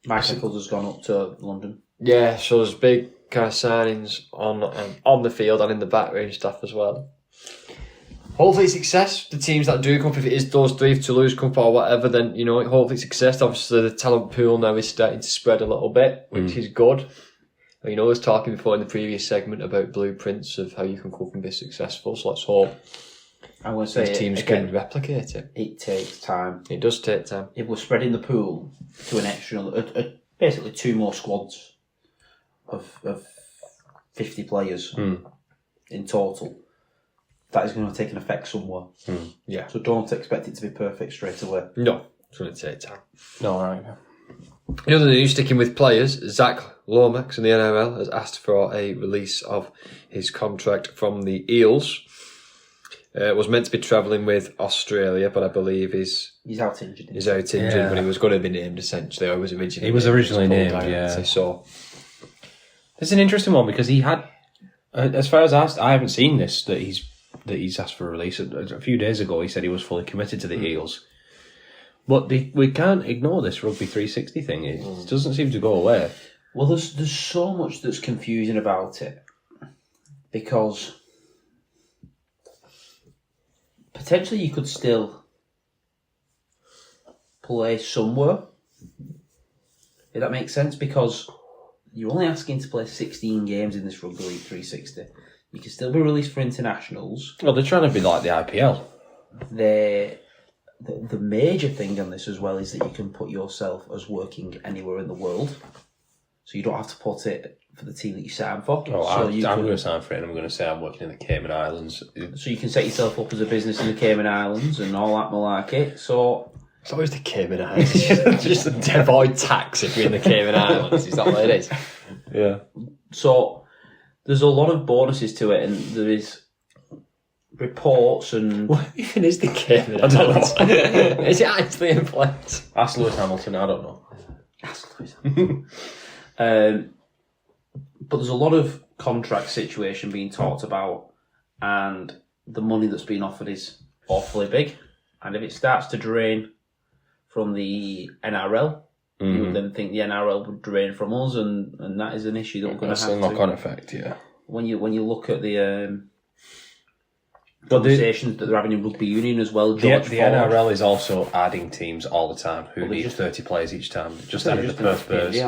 Mike Eccles has gone up to London. yeah, so there's big kind of signings on the field and in the backroom staff as well. Hopefully success. The teams that do come, if it is those 3, if Toulouse come for or whatever, then hopefully success. Obviously the talent pool now is starting to spread a little bit, which is good. I was talking before in the previous segment about blueprints of how you can cope and be successful. So let's hope I'm going to say these teams can replicate it. It takes time. It does take time. If we're spreading the pool to an extra, basically 2 more squads of 50 players in total, that is going to take an effect somewhere. Yeah. So don't expect it to be perfect straight away. No, it's going to take time. No, all right. In other news, sticking with players, Zach Lomax in the NRL has asked for a release of his contract from the Eels. Was meant to be travelling with Australia, but I believe he's out injured. but he was going to be named essentially. He was originally named, yeah. So It's an interesting one because he had, as far as I haven't seen this, that he's asked for a release. A few days ago he said he was fully committed to the Eels. But we can't ignore this Rugby 360 thing. It doesn't seem to go away. Well, there's so much that's confusing about it because potentially you could still play somewhere. If that makes sense, because you're only asking to play 16 games in this Rugby League 360. You can still be released for internationals. Well, they're trying to be like the IPL. The major thing on this as well is that you can put yourself as working anywhere in the world. So you don't have to put it for the team that you sign for. Oh, so I'm going to sign for it and I'm going to say I'm working in the Cayman Islands. So you can set yourself up as a business in the Cayman Islands and all that malarkey. So It's always the Cayman Islands. Just avoid tax if you're in the Cayman Islands. Is that what it is? Yeah. So there's a lot of bonuses to it, and there is reports and... What even is the Cayman Islands? I don't know. Is it actually in place? Ask Lewis Hamilton, I don't know. But there's a lot of contract situation being talked about, and the money that's being offered is awfully big. And if it starts to drain from the NRL, you would then think the NRL would drain from us, and that is an issue that we're going to have to... That's a knock-on effect, yeah. When you look at the conversations that they're having in rugby union as well, The NRL is also adding teams all the time who need 30 players each time. Just added the Perth Bears.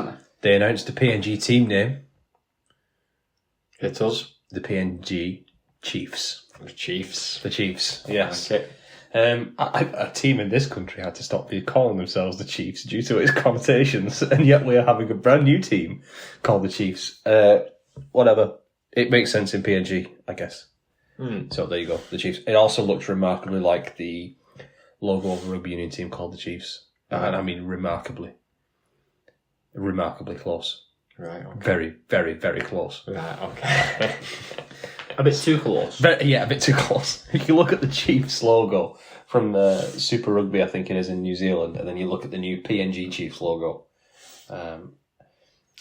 They announced the PNG team name. Hit us. The PNG Chiefs. The Chiefs. The Chiefs, yes. Okay. A team in this country had to stop calling themselves the Chiefs due to its connotations, and yet we are having a brand new team called the Chiefs. Whatever. It makes sense in PNG, I guess. So there you go, the Chiefs. It also looks remarkably like the logo of a rugby union team called the Chiefs. And I mean remarkably. Remarkably close. Right, okay. Very, very, very close. Right, okay. A bit too close. A bit too close. If you look at the Chiefs logo from the Super Rugby, I think it is in New Zealand, and then you look at the new PNG Chiefs logo.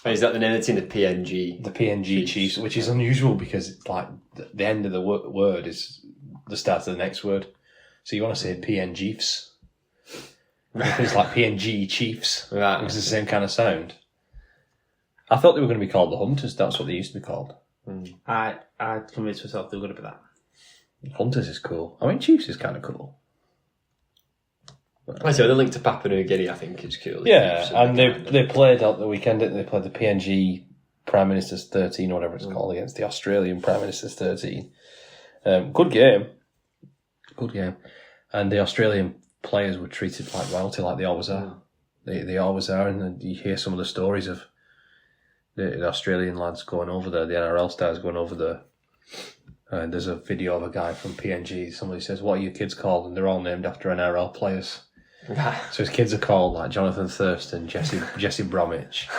Is that the name of the team, the PNG? The PNG Chiefs, which is unusual because it's like the end of the word is the start of the next word. So you want to say PNGiefs. It's like PNG Chiefs. Right. It's the same kind of sound. I thought they were going to be called the Hunters. That's what they used to be called. I convinced myself they were going to be that. Hunters is cool. I mean, Chiefs is kind of cool. So the link to Papua New Guinea, I think, is cool. Yeah, and they played out the weekend, didn't they? They played the PNG Prime Minister's 13, or whatever it's called, against the Australian Prime Minister's 13. Good game. Good game. And the Australian players were treated like royalty, like they always are. They always are, and you hear some of the stories of the Australian lads going over there, the NRL stars going over there. And there's a video of a guy from PNG. Somebody says, "What are your kids called?" And they're all named after NRL players. So his kids are called like Jonathan Thurston, Jesse Bromwich.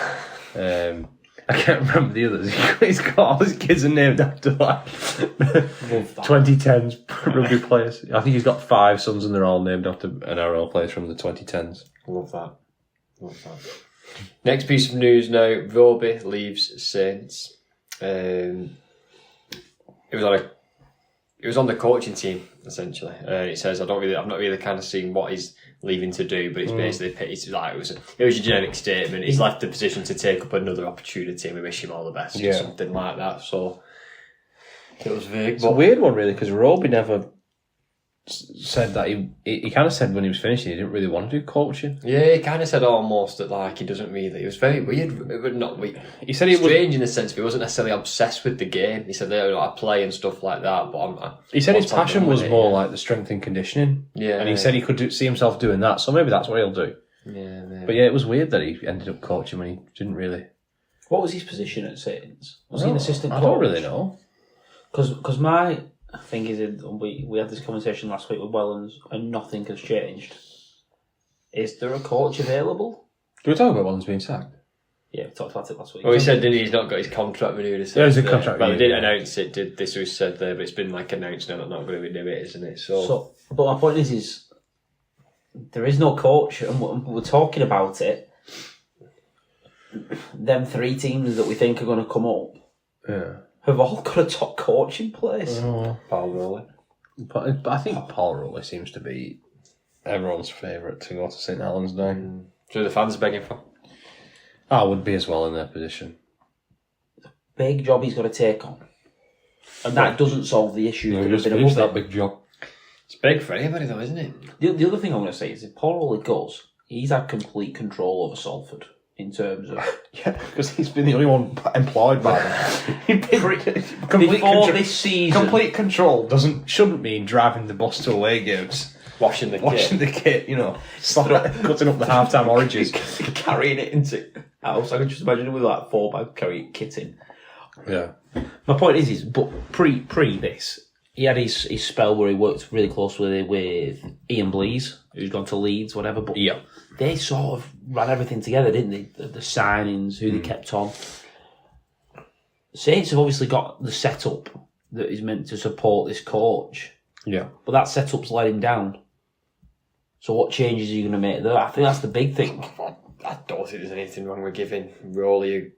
I can't remember the others. He's got all his kids are named after like 2010s rugby players. I think he's got 5 sons and they're all named after NRL players from the 2010s. Love that. Next piece of news now: Roby leaves Saints. It was on the coaching team essentially. It says I've not really kind of seen what he's leaving to do, but it's basically it was a generic statement. He's left the position to take up another opportunity, and we wish him all the best, or something like that. So it was vague. It's a weird one, really, because Roby never said that he kind of said when he was finishing he didn't really want to do coaching. Yeah, he kind of said almost that like he doesn't really. It was very weird, but not weird. He said he was strange in the sense that he wasn't necessarily obsessed with the game. He said I play and stuff like that, but he said his passion was more like the strength and conditioning. Yeah, and he said he could see himself doing that, so maybe that's what he'll do. Yeah, maybe. But yeah, it was weird that he ended up coaching when he didn't really. What was his position at Saints? Was he an assistant coach? I don't really know. Because my thing is, we had this conversation last week with Wellens, and nothing has changed. Is there a coach available? Do we talk about Wellens being sacked? Yeah, we talked about it last week. Well, he said, didn't he? He's not got his contract renewed. Yeah, it's a contract renewed. Well, they didn't yeah. announce it. This was said there, but it's been like announced now that not going to renew it, isn't it? So, but my point is there is no coach, and we're talking about it. Them 3 teams that we think are going to come up, have all got a top coach in place. Paul Rowley. But I think Paul Rowley seems to be everyone's favourite to go to St Helens now. So the fans are begging for. I would be as well in their position. Big job he's got to take on, and that doesn't solve the issue. Who's that big job? It's big for anybody, though, isn't it? The other thing I'm going to say is if Paul Ollie goes, he's had complete control over Salford in terms of... Yeah, because he's been the only one employed by them. Before this season... Complete control shouldn't mean driving the bus to away games. Washing the kit, you know. Cutting up the half-time oranges. Carrying it into... I can just imagine him with like 4-bag carrying kit in. Yeah. My point is but pre this, he had his spell where he worked really closely with Ian Blease, who's gone to Leeds, whatever, but they sort of ran everything together, didn't they? The signings, who they kept on. Saints have obviously got the setup that is meant to support this coach. Yeah. But that setup's let him down. So what changes are you going to make there? I think that's the big thing. I don't think there's anything wrong with giving Rowley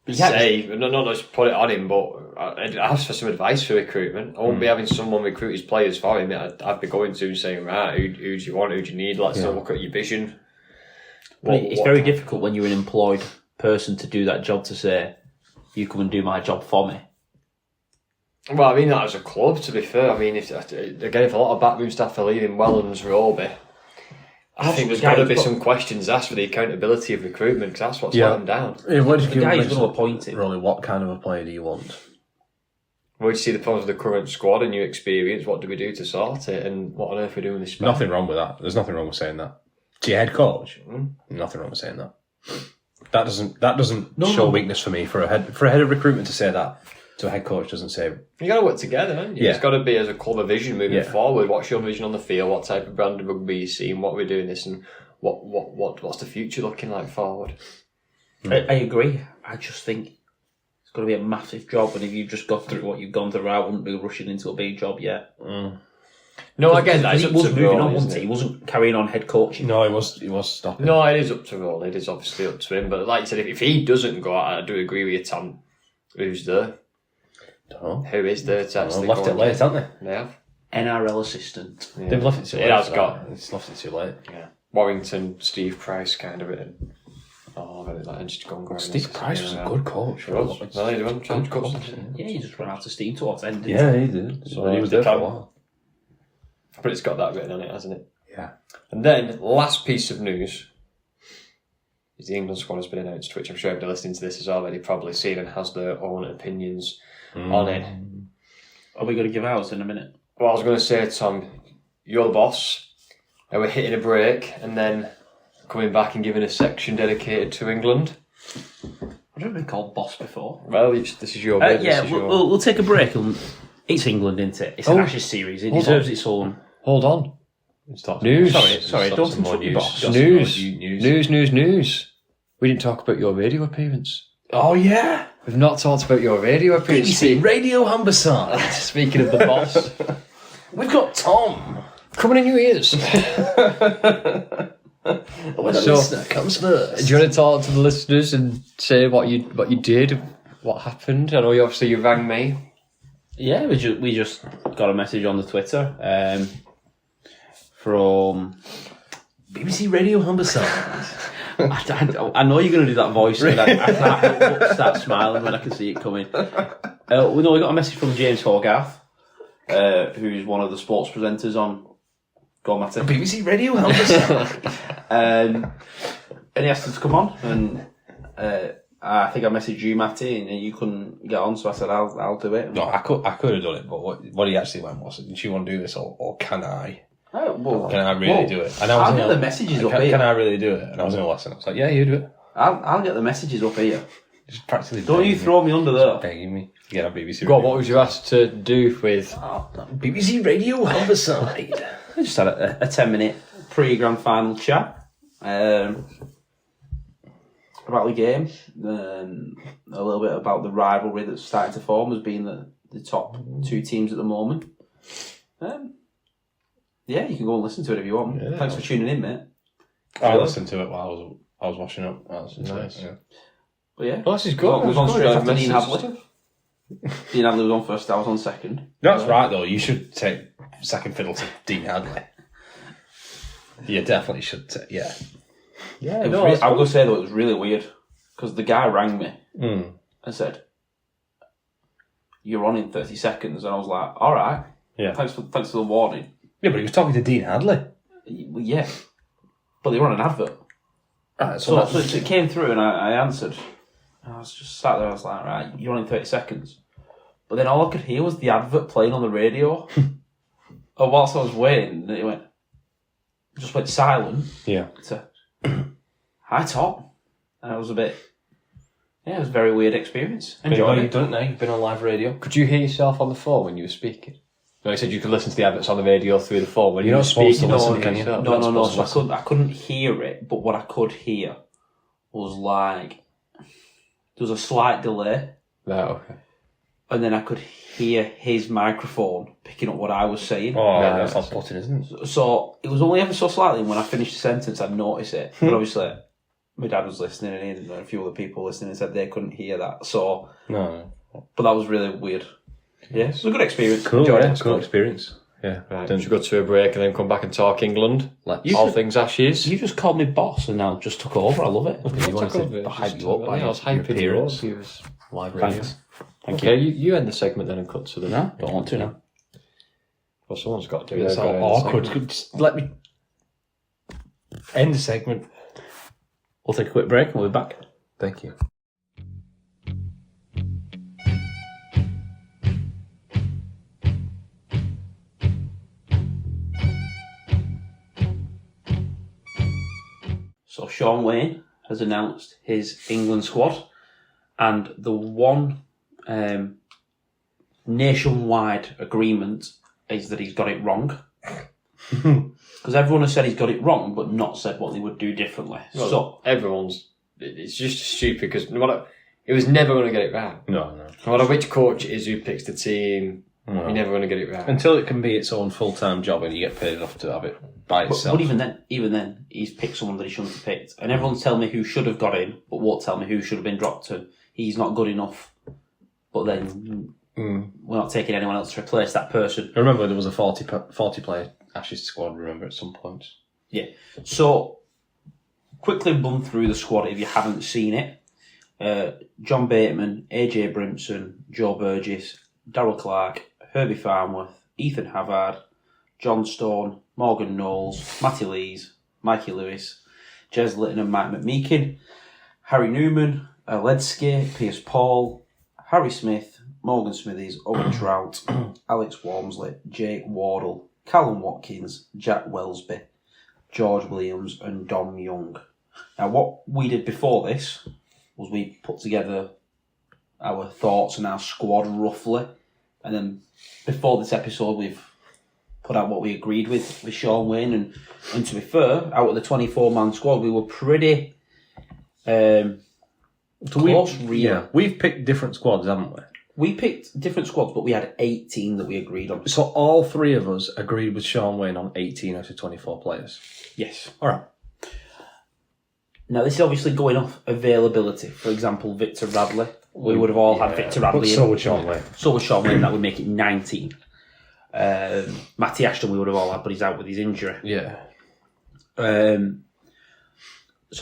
not just put it on him, but I'd ask for some advice for recruitment. I won't be having someone recruit his players for him. I'd be going to and saying, right, who do you want, who do you need? Let's look at your vision. It's very difficult when you're an employed person to do that job, to say, you come and do my job for me. Well, I mean that as a club, to be fair. I mean, if a lot of backroom staff are leaving Wellens, Roby, I think there's got to be some questions asked for the accountability of recruitment, because that's what's let them down. Yeah, the guy who's going to appoint him. Really, what kind of a player do you want? Where do you see the problems with the current squad and your experience? What do we do to sort it? And what on earth are we doing with this? Nothing wrong with that. There's nothing wrong with saying that. To your head coach, nothing wrong with saying that. That doesn't show weakness for me. For a head of recruitment to say that to a head coach doesn't say. You got to work together, haven't you? Yeah. It's got to be as a club a vision moving forward. What's your vision on the field? What type of brand of rugby you see? And what we're doing this, and what's the future looking like forward? I agree. I just think it's going to be a massive job, and if you've just got through what you've gone through, I wouldn't be rushing into a big job yet. No, I get that. He was moving on, wasn't he? He wasn't carrying on head coaching. No, he was stopping. No, it is up to Roll. It is obviously up to him. But like you said, if he doesn't go out, I do agree with you, Tom. Who's there? Who is there to actually left it late, haven't they? They have. NRL assistant. Yeah. They've left it too late. It has got. It's left it too late. Yeah. Warrington, Steve Price kind of it. And just go and go. Steve Price was a good coach. Well, he was. Yeah, he just ran out of steam towards the end. Yeah, he did. So he was there for a while. But it's got that written on it, hasn't it? Yeah. And then, last piece of news is the England squad has been announced, which I'm sure everybody listening to this has already probably seen and has their own opinions on it. Are we going to give ours in a minute? Well, I was going to say, Tom, you're the boss, and we're hitting a break, and then coming back and giving a section dedicated to England. I've never been called boss before. Well, this is your bit. We'll take a break. It's England, isn't it? It's an Ashes series. It deserves its own. Hold on. News. Sorry, don't interrupt me, boss. News. We didn't talk about your radio appearance. Oh, yeah. We've not talked about your radio appearance. BBC Radio Humberside. Speaking of the boss. We've got Tom. Coming in your ears. When the listener comes first. Do you want to talk to the listeners and say what you did, what happened? I know you rang me. Yeah, we just got a message on the Twitter from BBC Radio Humberside. I know you're going to do that voice, and I can't help but start smiling when I can see it coming. We got a message from James Hogarth, who's one of the sports presenters on Go Matter. BBC Radio Humberside. And he asked us to come on, and I think I messaged you, Matty, and you couldn't get on, so I said I'll do it. No, I could have done it, but what he actually went was, do you want to do this, or can I? Can I really do it? And I'll get the messages up here. Can I really do it? And I was going to listen. I was like, yeah, you do it. I'll get the messages up here. Just practically. Don't you throw me under there. Begging me to get on BBC. Go on, what was you asked to do with BBC Radio Humberside? I just had a 10-minute pre-grand final chat about the game, a little bit about the rivalry that's starting to form as being the top two teams at the moment. Yeah, you can go and listen to it if you want. Yeah. Thanks for tuning in, mate. I listened to it while I was washing up. That was nice. Yeah. But yeah, well, this is good. We've gone straight after Dean Hadley. Dean Hadley was on first. I was on second. That's right, though. You should take second fiddle to Dean Hadley. You definitely should. Yeah. I'm going to say though, it was really weird because the guy rang me and said, "You're on in 30 seconds," and I was like, "All right, yeah, thanks for the warning." Yeah, but he was talking to Dean Hadley. Yeah, but they were on an advert. Right, So it came through and I answered. And I was just sat there, I was like, right, you're on in 30 seconds. But then all I could hear was the advert playing on the radio. And whilst I was waiting, it just went silent. Yeah. To, hi, Tom. And it was it was a very weird experience. Enjoyed You've it. done it now, you've been on live radio. Could you hear yourself on the phone when you were speaking? No, you said you could listen to the adverts on the radio through the phone. When You're you were not supposed speaking, to listen, on can you? yourself. No. So I couldn't hear it, but what I could hear was like there was a slight delay, Right, okay. and then I could hear his microphone picking up what I was saying. Oh, Yeah, that's that's- off-putting, isn't it? So it was only ever so slightly. And when I finished the sentence, I'd notice it. But obviously, my dad was listening, and a few other people listening said they couldn't hear that. So, No. but that was really weird. Yeah, it was a good experience. Cool, Enjoyed yeah, it. cool experience. Yeah. Right, Done- should we go to a break and then come back and talk England? Let's. All things Ashes. You just called me boss, and now just took over. I love it. You wanted Talk to over it, hype just you up talk- by yeah, I was your hyping you appearance. up. You was live radio. Thanks. Thank Okay, you. you end the segment then and cut to the... No, don't want to now. Well, someone's got to do It's their all bit in the awkward. segment. Just let me end the segment. We'll take a quick break and we'll be back. Thank you. So Sean Wayne has announced his England squad, and the one nationwide agreement is that he's got it wrong. Because everyone has said he's got it wrong, but not said what they would do differently. Well, So everyone's... It's just stupid because no matter... It was never going to get it right. No. No matter which coach it is who picks the team, you're never going to get it right. Until it can be its own full-time job and you get paid enough to have it by itself. but even then, he's picked someone that he shouldn't have picked. And everyone's telling me who should have got in, but won't tell me who should have been dropped to. He's not good enough. But then we're not taking anyone else to replace that person. I remember there was a 40-player Ashes squad, remember, at some point. Yeah. So, quickly run through the squad if you haven't seen it. John Bateman, AJ Brimson, Joe Burgess, Darryl Clark, Herbie Farnworth, Ethan Havard, John Stone, Morgan Knowles, Matty Lees, Mikey Lewis, Jez Litton and Mike McMeekin, Harry Newman, Ledsky, Piers Paul, Harry Smith, Morgan Smithies, Owen Trout, Alex Walmsley, Jake Wardle, Callum Watkins, Jack Wellesby, George Williams and Dom Young. Now what we did before this was we put together our thoughts and our squad roughly, and then before this episode we've put out what we agreed with Sean Wayne, and to be fair, out of the 24-man squad we were pretty close, really. Yeah, we've picked different squads, haven't we? We picked different squads, but we had 18 that we agreed on. So all three of us agreed with Sean Wayne on 18 out of 24 players. Yes. All right. Now, this is obviously going off availability. For example, Victor Radley. We would have all had Victor Radley. But so would Sean Wayne. So would Sean Wayne. That would make it 19. Matty Ashton we would have all had, but he's out with his injury. Yeah. So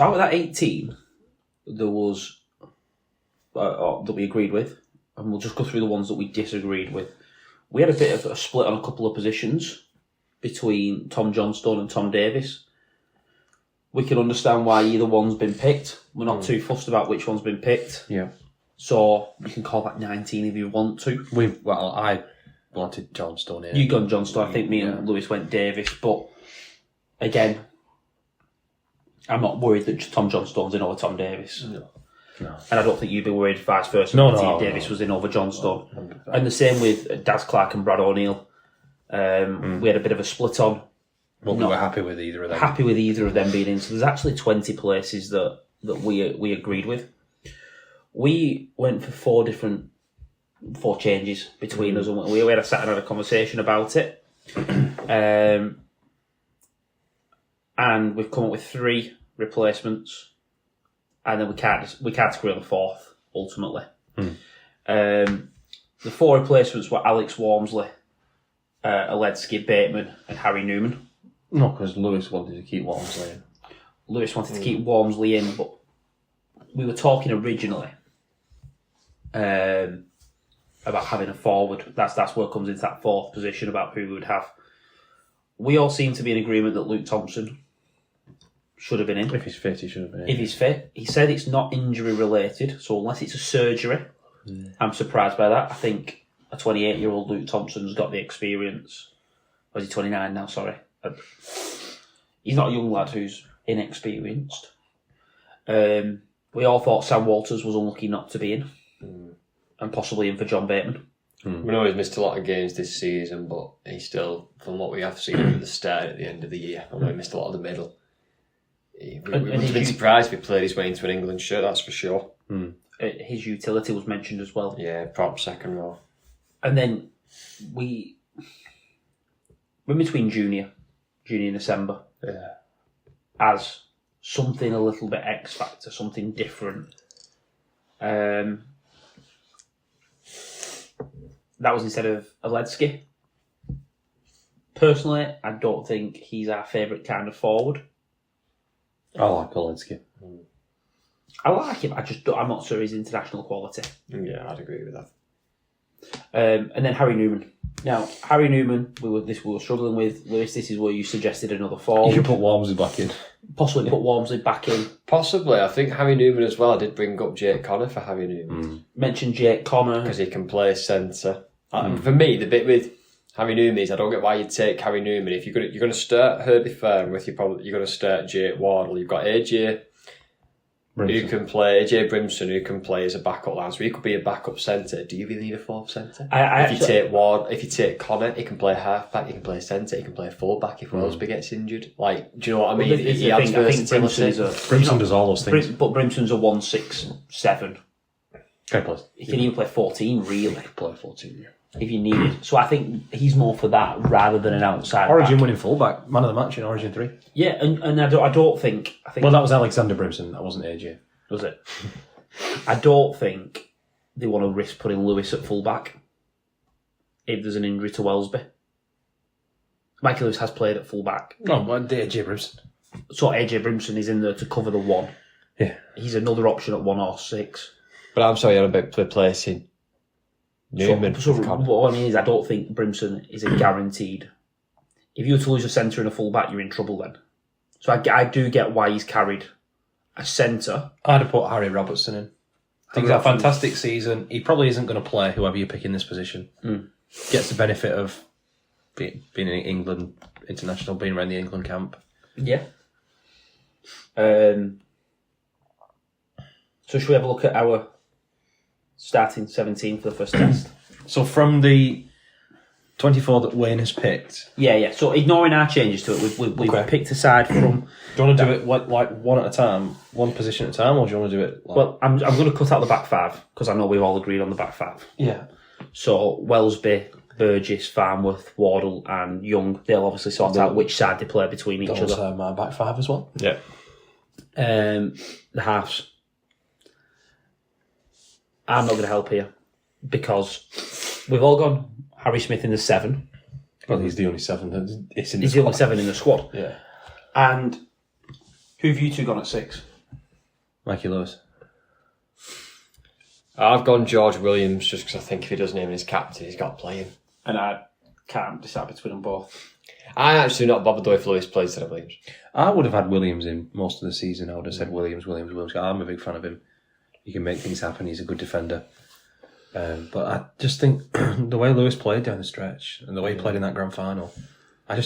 out of that 18, there was that we agreed with, and we'll just go through the ones that we disagreed with. We had a bit of a split on a couple of positions between Tom Johnstone and Tom Davis. We can understand why either one's been picked. We're not too fussed about which one's been picked. Yeah. So you can call that 19 if you want to. I wanted Johnstone here. You gone Johnstone. I think me and Lewis went Davis. But again, I'm not worried that Tom Johnstone's in over Tom Davis. No. And I don't think you'd be worried vice versa. No, Matty no, Davis was in over Johnstone. No. And the same with Daz Clark and Brad O'Neill. We had a bit of a split on. But we were happy with either of them. Happy with either of them being in. So there's actually 20 places that we agreed with. We went for four changes between us, and we had a sat and had a conversation about it. And we've come up with 3 replacements, and then we can't agree on the 4th ultimately. The 4 replacements were Alex Walmsley, Ledsky, Bateman, and Harry Newman. No, because Lewis wanted to keep Walmsley in. Lewis wanted to keep Walmsley in, but we were talking originally about having a forward. That's where it comes into that 4th position about who we would have. we all seem to be in agreement that Luke Thompson should have been in. If he's fit, he should have been in. If he's fit. He said it's not injury related, so unless it's a surgery, I'm surprised by that. I think a 28-year-old Luke Thompson's got the experience. Or is he 29 now? Sorry. He's not a young lad who's inexperienced. We all thought Sam Walters was unlucky not to be in. And possibly in for John Bateman. We know he's missed a lot of games this season, but he's still, from what we have seen at the start at the end of the year, I know he missed a lot of the middle. We would have been surprised if he played his way into an England shirt, that's for sure. His utility was mentioned as well. Yeah, prop second row. And then we're between Junior and December. Yeah. As something a little bit X factor, something different. That was instead of Aledzki. Personally, I don't think he's our favourite kind of forward. I like Olinsky. I like him, I'm not sure he's international quality. Yeah, I'd agree with that. And then Harry Newman. Now, Harry Newman, we were struggling with. Lewis, this is where you suggested another forward. You could put Walmsley back in. Possibly put Walmsley back in. Possibly. I think Harry Newman as well. I did bring up Jake Connor for Harry Newman. Mentioned Jake Connor. Because he can play centre. For me, the bit with Harry Newman is I don't get why you'd take Harry Newman. If you're going to start Herbie Farnworth, you're going to start Jake Wardle. You've got AJ who can play, AJ Brimson who can play as a backup line. So he could be a backup centre. Do you really need a fourth centre? If you take Connor, he can play half-back, he can play centre, he can play full-back if Wellsby gets injured. Like, do you know what I mean? He adds versatility. Brimson does all those things. But Brimson's a 1-6-7. He can even play 14, really. He can play 14, yeah. If you need it. So I think he's more for that rather than an outside Origin back. winning fullback, man of the match in Origin 3. Yeah, and I don't think... Well, that was Alexander Brimson, that wasn't AJ. Was it? I don't think they want to risk putting Lewis at fullback if there's an injury to Wellsby. Michael Lewis has played at fullback. No, but AJ Brimson. So AJ Brimson is in there to cover the 1. Yeah. He's another option at 1 or 6. But I'm sorry, I'm about replacing Newman. So what I mean is, I don't think Brimson is a guaranteed. If you were to lose a centre and a fullback, you're in trouble then. So I do get why he's carried a centre. I'd have put Harry Robertson in. I think he's had a fantastic season. He probably isn't going to play whoever you pick in this position. Gets the benefit of being in England international, being around the England camp. Yeah. So should we have a look at our starting 17 for the first test? So from the 24 that Wayne has picked. Yeah. So ignoring our changes to it, we've picked a side from... Do you want to do it like one at a time, one position at a time, or do you want to do it like... Well, I'm going to cut out the back 5, because I know we've all agreed on the back 5. Yeah. So Wellsby, Burgess, Farnworth, Wardle and Young, they'll obviously sort out which side they play between each Those other. are my back 5 as well. Yeah. The halves. I'm not going to help here, because we've all gone Harry Smith in the 7. Well, he's the only 7 that is in the He's the only 7 in the squad. Yeah. And who have you two gone at 6? Mikey Lewis. I've gone George Williams just because I think if he doesn't name his captain, he's got to play him. And I can't decide between them both. I'm actually not bothered though if Lewis plays instead of Williams. I would have had Williams in most of the season. I would have said Williams. I'm a big fan of him. He can make things happen. He's a good defender. But I just think the way Lewis played down the stretch and the way he played in that grand final, I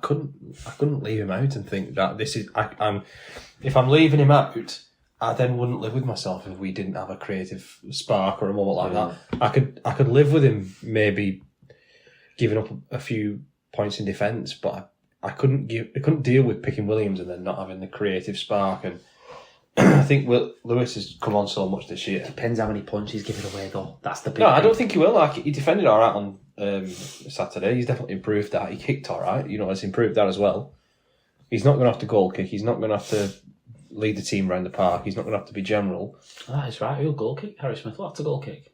couldn't leave him out and think that this is. If I'm leaving him out, I then wouldn't live with myself if we didn't have a creative spark or a moment like that. I could live with him maybe giving up a few points in defence, but I couldn't deal with picking Williams and then not having the creative spark. And I think Lewis has come on so much this year. Depends how many points he's given away, though. That's the big No, thing. I don't think he will. Like, he defended all right on Saturday. He's definitely improved that. He kicked all right. Has improved that as well. He's not going to have to goal kick. He's not going to have to lead the team around the park. He's not going to have to be general. That's right. Who'll goal kick? Harry Smith will have to goal kick.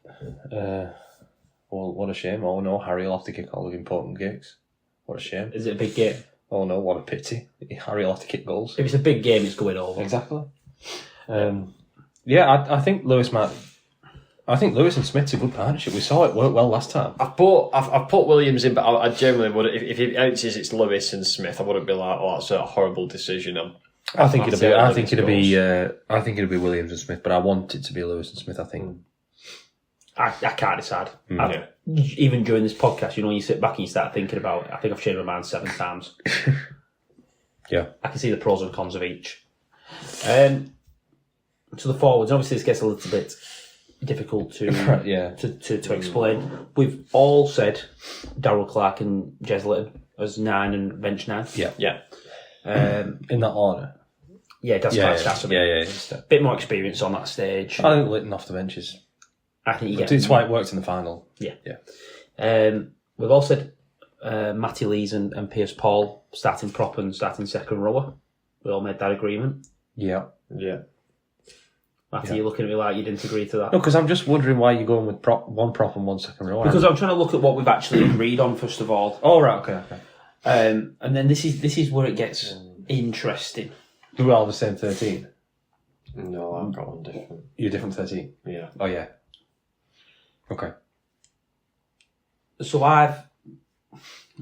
Well, what a shame. Oh no, Harry will have to kick all the important kicks. What a shame. Is it a big game? Oh no, what a pity. Harry will have to kick goals. If it's a big game, it's going over. Exactly. I think Lewis might... I think Lewis and Smith's a good partnership. We saw it work well last time. I've put Williams in, but I generally would. If it announces it's Lewis and Smith, I wouldn't be like, "Oh, that's a horrible decision." I think it'd be Williams and Smith, but I want it to be Lewis and Smith. I think. I can't decide. Even during this podcast, you sit back and you start thinking about it. I think I've changed my mind 7 times. Yeah. I can see the pros and cons of each. To the forwards, obviously this gets a little bit difficult to explain. We've all said Darryl Clark and Jez Litton as 9 and bench 9. Yeah. In that order. Yeah, that's a bit more experience on that stage. I think Litton off the bench is. I think it's why it worked in the final. Yeah. We've all said Matty Lees and Pierce Paul starting prop and starting second rower. We all made that agreement. Yeah. Matty, you're looking at me like you didn't agree to that. No, because I'm just wondering why you're going with one prop and one second rower. Because I'm trying to look at what we've actually agreed on first of all. Oh right, okay. And then this is where it gets interesting. We're all the same 13. No, I've got one different. You're different 13. Yeah. Oh yeah. Okay. So I've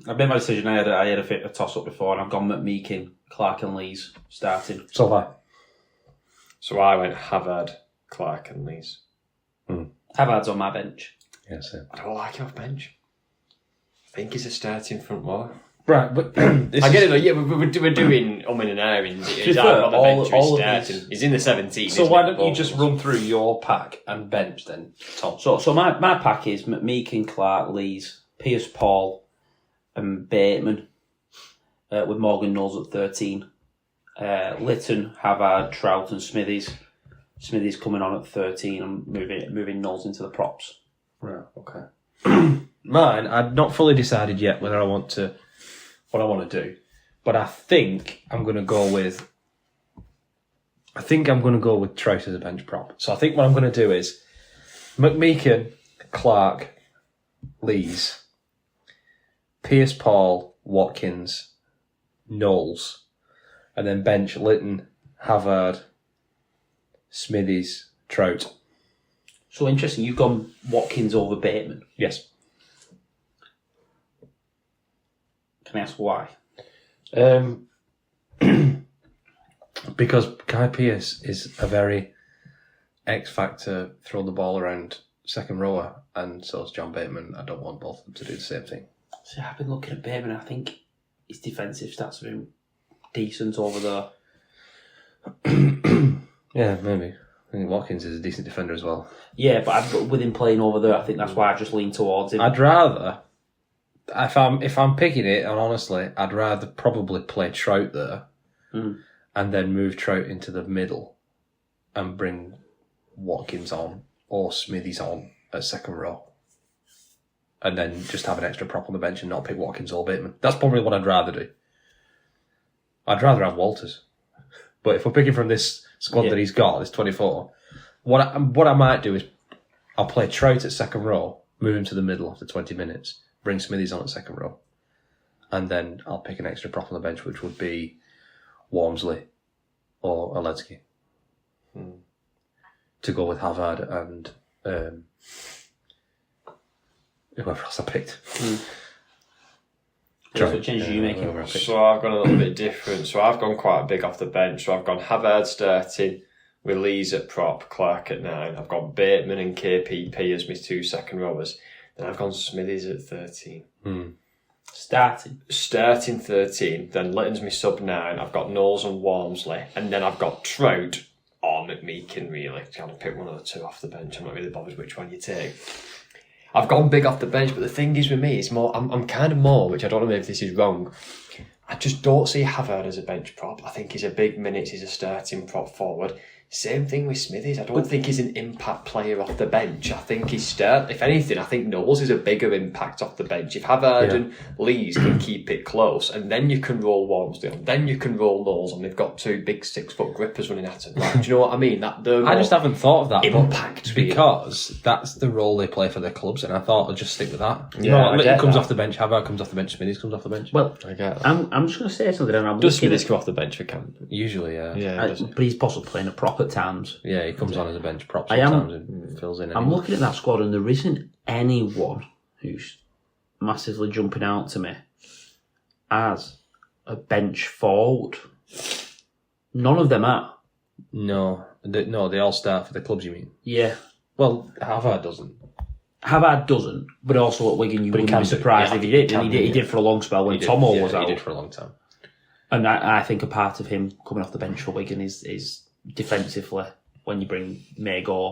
made my decision. I had a toss up before, and I've gone McMeekin, Clark, and Lees starting. So far. So I went Havard, Clark, and Lees. Havard's on my bench. Yeah, same. I don't like him off bench. I think he's a starting front rower. Right, but I get it though. Yeah, we're doing umming and ahhing. He's out on the bench. He's starting. He's in the 17. So why don't you just run through your pack and bench then, Tom? So my pack is McMeekin, Clark, Lees, Pierce Paul, and Bateman, with Morgan Knowles at 13. Litton, Havard, Trout, and Smithies. Smithies coming on at 13 and moving Knowles into the props. Right. Okay. Mine, I've not fully decided yet whether I want to. What I want to do, but I think I'm going to go with Trout as a bench prop. So I think what I'm going to do is McMeekin, Clark, Lees, Pierce Paul, Watkins, Knowles, and then bench Litton, Havard, Smithies, Trout. So interesting, you've gone Watkins over Bateman. Yes. Can I ask why? Because Guy Pearce is a very X-factor, throw the ball around second rower, and so is John Bateman. I don't want both of them to do the same thing. See, I've been looking at Bateman, I think his defensive stats have been decent over there. Yeah, maybe. I think Watkins is a decent defender as well. Yeah, but with him playing over there, I think that's why I just lean towards him. I'd rather, if I'm picking it, and honestly, I'd rather probably play Trout there, and then move Trout into the middle, and bring Watkins on or Smithies on at second row, and then just have an extra prop on the bench and not pick Watkins or Bateman. That's probably what I'd rather do. I'd rather have Walters, but if we're picking from this squad that he's got, this 24, what I might do is I'll play Trout at second row, move him to the middle after 20 minutes, bring Smithies on at second row, and then I'll pick an extra prop on the bench, which would be Walmsley or Aledzki, to go with Havard and whoever else I picked. What changes are you making? So I've gone a little bit different. So I've gone quite big off the bench. So I've gone Havard starting with Lees at prop, Clark at 9. I've got Bateman and KPP as my 2 second rowers. Then I've gone Smithies at 13. Starting 13. Then Litton's my sub 9. I've got Knowles and Walmsley. And then I've got Trout or McMeekin, really. Kind of pick one of the 2 off the bench. I'm not really bothered which one you take. I've gone big off the bench, but the thing is with me, it's more. I'm kind of more, which I don't know if this is wrong. I just don't see Havard as a bench prop. I think he's a big minutes. He's a starting prop forward. Same thing with Smithies. I don't think he's an impact player off the bench. I think he's start. If anything, I think Knowles is a bigger impact off the bench. If Havard and Lees can keep it close, and then you can roll Walmsley on, then you can roll Knowles on. They've got 2 big 6-foot grippers running at them. Like, do you know what I mean? I just haven't thought of that impact because that's the role they play for their clubs, and I thought I'd just stick with that. Litton comes off the bench, Havard comes off the bench, Smithies comes off the bench. Well, I get that. I'm just going to say something. And Does Smithies come off the bench for Cam? Usually, yeah. Yeah, but he's possibly playing a prop prop at times. Yeah, he comes on as a bench prop I am- sometimes and fills in. I'm anyway. looking at that squad and there isn't anyone who's massively jumping out to me as a bench forward. None of them are. No, they all start for the clubs. You mean? Yeah. Well, Havard doesn't. Havard doesn't, but also at Wigan you But he wouldn't can be do, surprised yeah, if he did. can And do, he did for a long spell when He did, Tomo yeah, was out. He did for a long time. And I think a part of him coming off the bench for Wigan is defensively when you bring Magor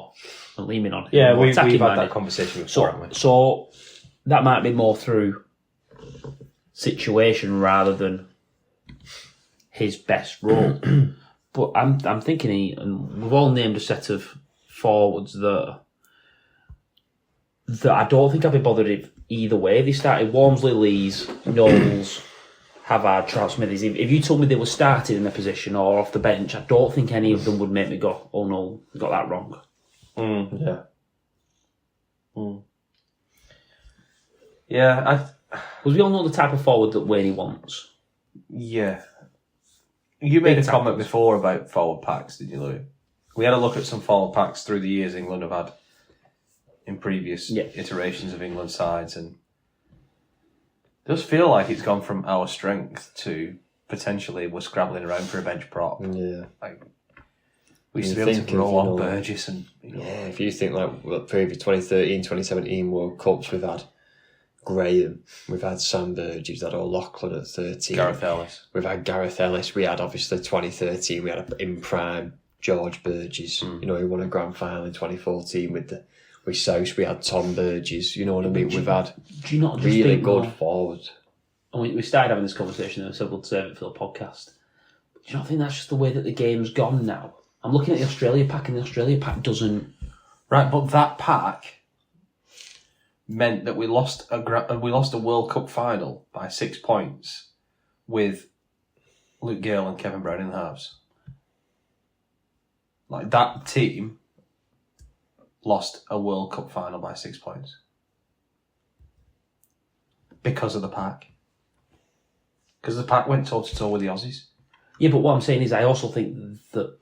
and Lehman on. Yeah, More we've attacking had minded. that conversation before, haven't we? So that might be more through situation rather than his best role. But I'm thinking and we've all named a set of forwards there that I don't think I'd be bothered if either way they started. Walmsley, Lees, Knowles, Havard, Trout Smithies. If you told me they were started in a position or off the bench, I don't think any of them would make me go, oh no, we got that wrong. Yeah. Yeah, Because we all know the type of forward that Wayne wants. Yeah. You made Big a comment tackles. before about forward packs, didn't you, Louis? We had a look at some forward packs through the years England have had in previous iterations of England sides, and it does feel like it's gone from our strength to potentially we're scrabbling around for a bench prop. Yeah. Like, we used You to be able think to of, roll you on know, Burgess and Yeah, if you think like previous 2013, 2017 World Cups, we've had Graham, we've had Sam Burgess, we've had O'Loughlin at 13. Gareth Ellis. We've had Gareth Ellis. We had obviously 2013. We had in prime George Burgess. You know, who won a grand final in 2014 with South. We had Tom Burgess. You know what I mean? We've had Do you not just really think good more- forwards. And we started having this conversation and I said we'll save it for the podcast. Do you not think that's just the way that the game's gone now? I'm looking at the Australia pack and the Australia pack doesn't... Right, but that pack meant that we lost a World Cup final by 6 points with Luke Gale and Kevin Brown in the halves. Like, that team lost a World Cup final by 6 points because of the pack. Because the pack went toe to toe with the Aussies. Yeah, but what I'm saying is I also think that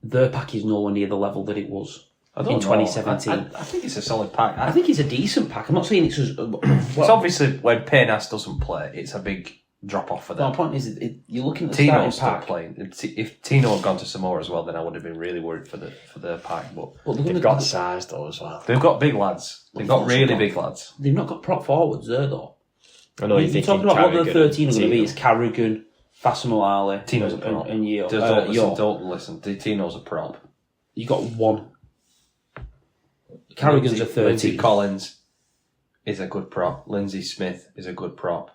their pack is nowhere near the level that it was in 2017. I think it's a solid pack. I think it's a decent pack. I'm not saying it's as... It's obviously when Paynas doesn't play, it's a big drop off for them. My point is, you're looking at the starting Tino's still pack. playing. If Tino had gone to Samoa as well, then I would have been really worried for the pack. But They've got size though as well. they've got big lads. They've got really big lads. They've not got prop forwards there, though. I know you're You're thinking talking about what the Carragher, 13 are going to be. Tino. It's Carrigan, Fasamawale, Tino's a prop. and Yeo. Don't listen. Tino's a prop. You got one. Carrigan's a 13. Lindsay Collins is a good prop. Lindsay Smith is a good prop.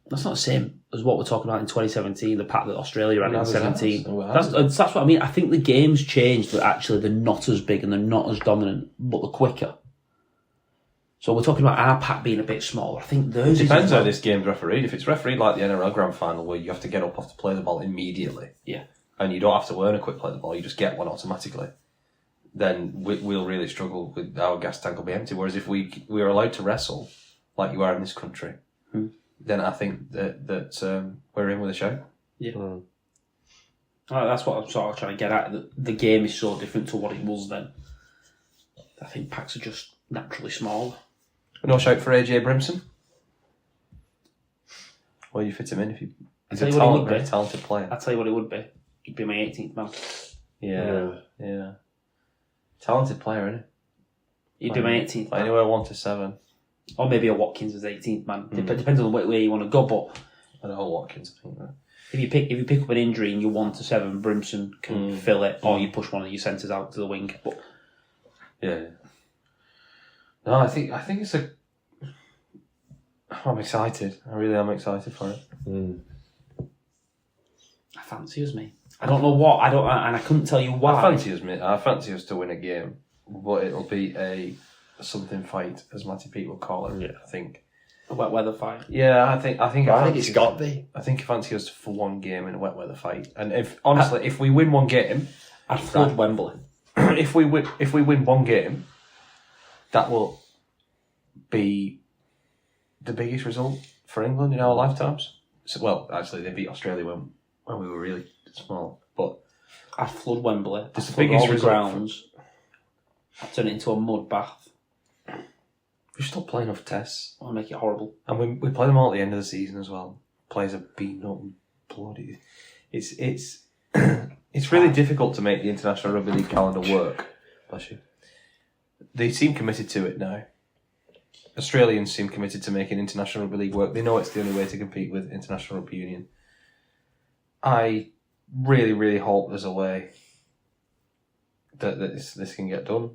That's not the same as what we're talking about in 2017, the pack that Australia had No, in it's 17. not. That's what I mean. I think the game's changed, but actually they're not as big and they're not as dominant, but they're quicker. So we're talking about our pack being a bit smaller. I think theirs Depends is... how this game's refereed. If it's refereed like the NRL Grand Final, where you have to get up off to play the ball immediately, Yeah. and you don't have to earn a quick play the ball, you just get one automatically, then we'll really struggle with our gas tank will be empty. Whereas if we are allowed to wrestle, like you are in this country, then I think that we're in with a shout. Yeah. That's what I'm sort of trying to get at. The game is so different to what it was then. I think packs are just naturally smaller. No shout for AJ Brimson. Well, you fit him in if you. He's I'll a tell you what he would very be. talented player. I'll tell you what it would be. He'd be my 18th man. Yeah. Talented player, isn't He'd be my 18th he? man. Anywhere 1 to 7. Or maybe a Watkins as 18th man. Depends on where you want to go, but I know Watkins. I think that. if you pick up an injury and you're 1 to 7, Brimson can fill it, or you push one of your centres out to the wing. But Yeah. No, I think it's a. I'm excited. I really am excited for it. I fancy us, mate. I don't know what, and I couldn't tell you why. I fancy us to win a game, but it'll be a something fight, as Matty Pete will call it. Yeah. I think. A wet weather fight. Yeah, I think it's got to be. I think I fancy us for one game in a wet weather fight, and if we win one game, I'd flood Wembley. if we win one game, that will be the biggest result for England in our lifetimes. So, well, actually, they beat Australia when we were really small, but I'd flood Wembley. I'd It's the flood biggest all the result grounds. I'd turn it into a mud bath. We should stop playing enough tests. I'll make it horrible. And we play them all at the end of the season as well. Players are beaten up and bloody. It's it's really difficult to make the International Rugby League calendar work. Bless you. They seem committed to it now. Australians seem committed to making International Rugby League work. They know it's the only way to compete with International Rugby Union. I really, really hope there's a way that this can get done.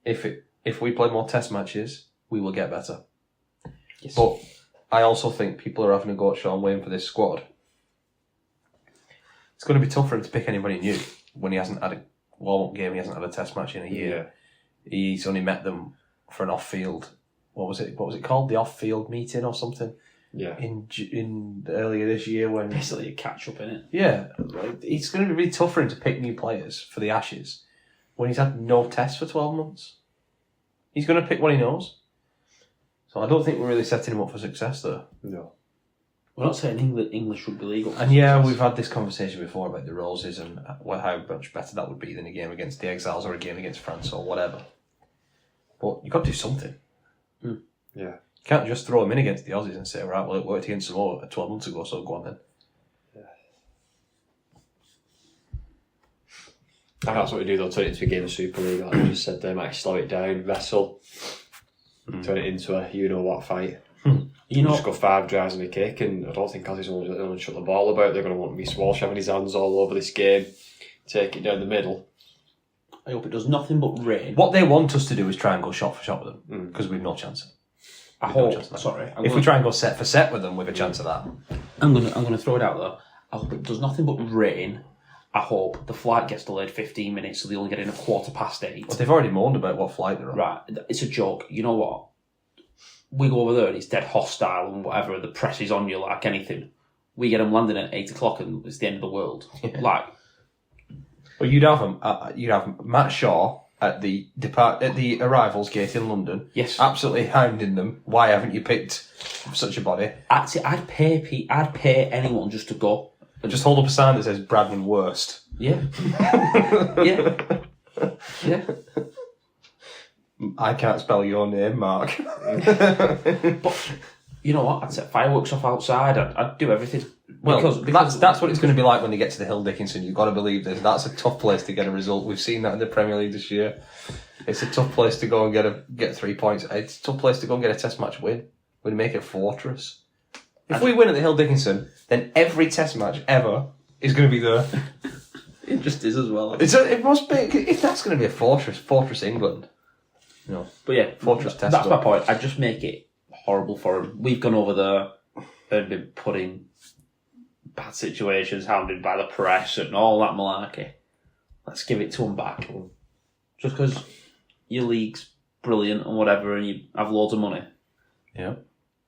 If we play more test matches, we will get better. Yes. But I also think people are having a go at Sean Wayne for this squad. It's going to be tough for him to pick anybody new when he hasn't had a warm-up game, he hasn't had a test match in a year. He's only met them for an off-field. What was it called? The off-field meeting or something? Yeah. In earlier this year when... Basically, a catch-up, innit? Yeah. It's going to be really tough for him to pick new players for the Ashes when he's had no tests for 12 months. He's going to pick what he knows. So I don't think we're really setting him up for success there. No. We're not saying English Rugby League. And yeah, we've had this conversation before about the Roses and how much better that would be than a game against the Exiles or a game against France or whatever. But you've got to do something. Yeah. You can't just throw them in against the Aussies and say, right, well, it worked against Samoa 12 months ago, so go on then. And that's what we do, they'll turn it into a game of Super League, like we just said, they might slow it down, wrestle, turn it into a you-know-what fight. Just go 5 drives and a kick, and I don't think Aussies will only shut the ball about. They're going to want Reece Walsh having his hands all over this game, take it down the middle. I hope it does nothing but rain. What they want us to do is try and go shot for shot with them, because we've no chance. I hope. Sorry. If we try and go set for set with them, we've a chance of that. I'm gonna throw it out there. I hope it does nothing but rain. I hope the flight gets delayed 15 minutes, so they only get in 8:15. But they've already moaned about what flight they're on. Right, it's a joke. You know what? We go over there and it's dead hostile and whatever. The press is on you like anything. We get them landing at 8 o'clock and it's the end of the world. Yeah. Like, well, you'd have Matt Shaw at the arrivals gate in London. Yes. Absolutely hounding them. Why haven't you picked such a body? actually, I'd pay anyone just to go. Just hold up a sign that says Bradman worst. Yeah. Yeah. Yeah. I can't spell your name, Mark. But you know what? I'd set fireworks off outside. I'd do everything. Well, because that's what it's going to be like when they get to the Hill Dickinson. You've got to believe this. That's a tough place to get a result. We've seen that in the Premier League this year. It's a tough place to go and get 3 points. It's a tough place to go and get a Test match win. We make it a fortress. If we win at the Hill Dickinson, then every Test match ever is going to be there. it just is as well. It must be. If that's going to be a fortress England. No. But yeah, Fortress Test. That's my point. I'd just make it horrible for them. We've gone over there and been put in bad situations, hounded by the press and all that malarkey. Let's give it to them back. Just because your league's brilliant and whatever and you have loads of money. Yeah.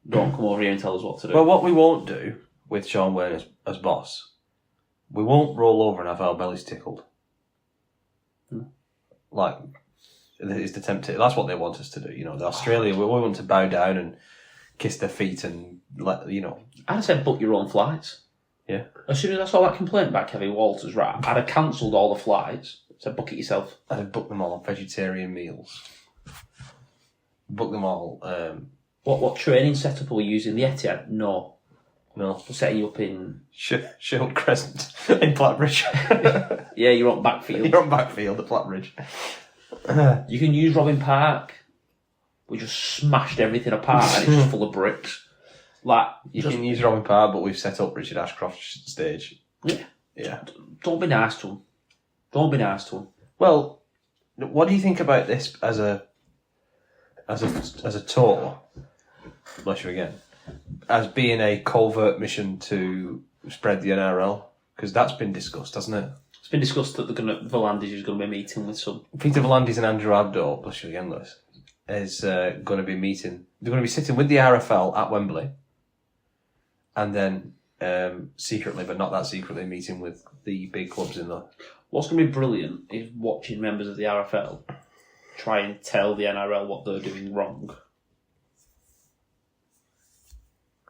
Don't come over here and tell us what to do. Well, what we won't do with Sean Wayne as boss, we won't roll over and have our bellies tickled. Like, is the temptation. That's what they want us to do. The Australia, we want to bow down and kiss their feet and I'd have said book your own flights. Yeah. As soon as I saw that complaint about Kevin Walters, right, I'd have cancelled all the flights. Said book it yourself. I'd have booked them all on vegetarian meals. Book them all. What training setup are we using? The Etihad? No. No. We're setting you up in... Shield Crescent in Blackbridge. Yeah, you're on backfield. You're on backfield at Blackbridge. You can use Robin Park. We just smashed everything apart and it's just full of bricks. Like, you can use Robin Parr, but we've set up Richard Ashcroft's stage. Yeah. Yeah. Don't be nice to him. Don't be nice to him. Well, what do you think about this as a tour? Bless you again. As being a covert mission to spread the NRL? Because that's been discussed, hasn't it? It's been discussed that Volandis is going to be meeting with some... Peter Volandis and Andrew Abdo, bless you again, Lewis, is going to be meeting... They're going to be sitting with the RFL at Wembley and then secretly, but not that secretly, meeting with the big clubs in the... What's going to be brilliant is watching members of the RFL try and tell the NRL what they're doing wrong.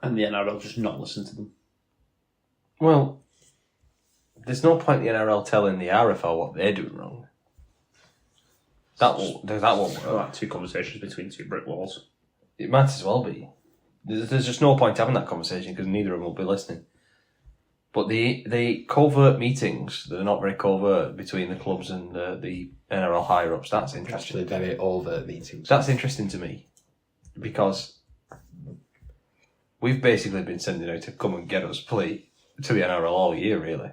And the NRL just not listen to them. Well, there's no point in the NRL telling the RFL what they're doing wrong. That won't work. Like two conversations between two brick walls. It might as well be. There's just no point having that conversation because neither of them will be listening. But the covert meetings that are not very covert between the clubs and the NRL higher ups, that's interesting. Actually, very overt meetings. That's interesting to me because we've basically been sending out to come and get us play to the NRL all year, really.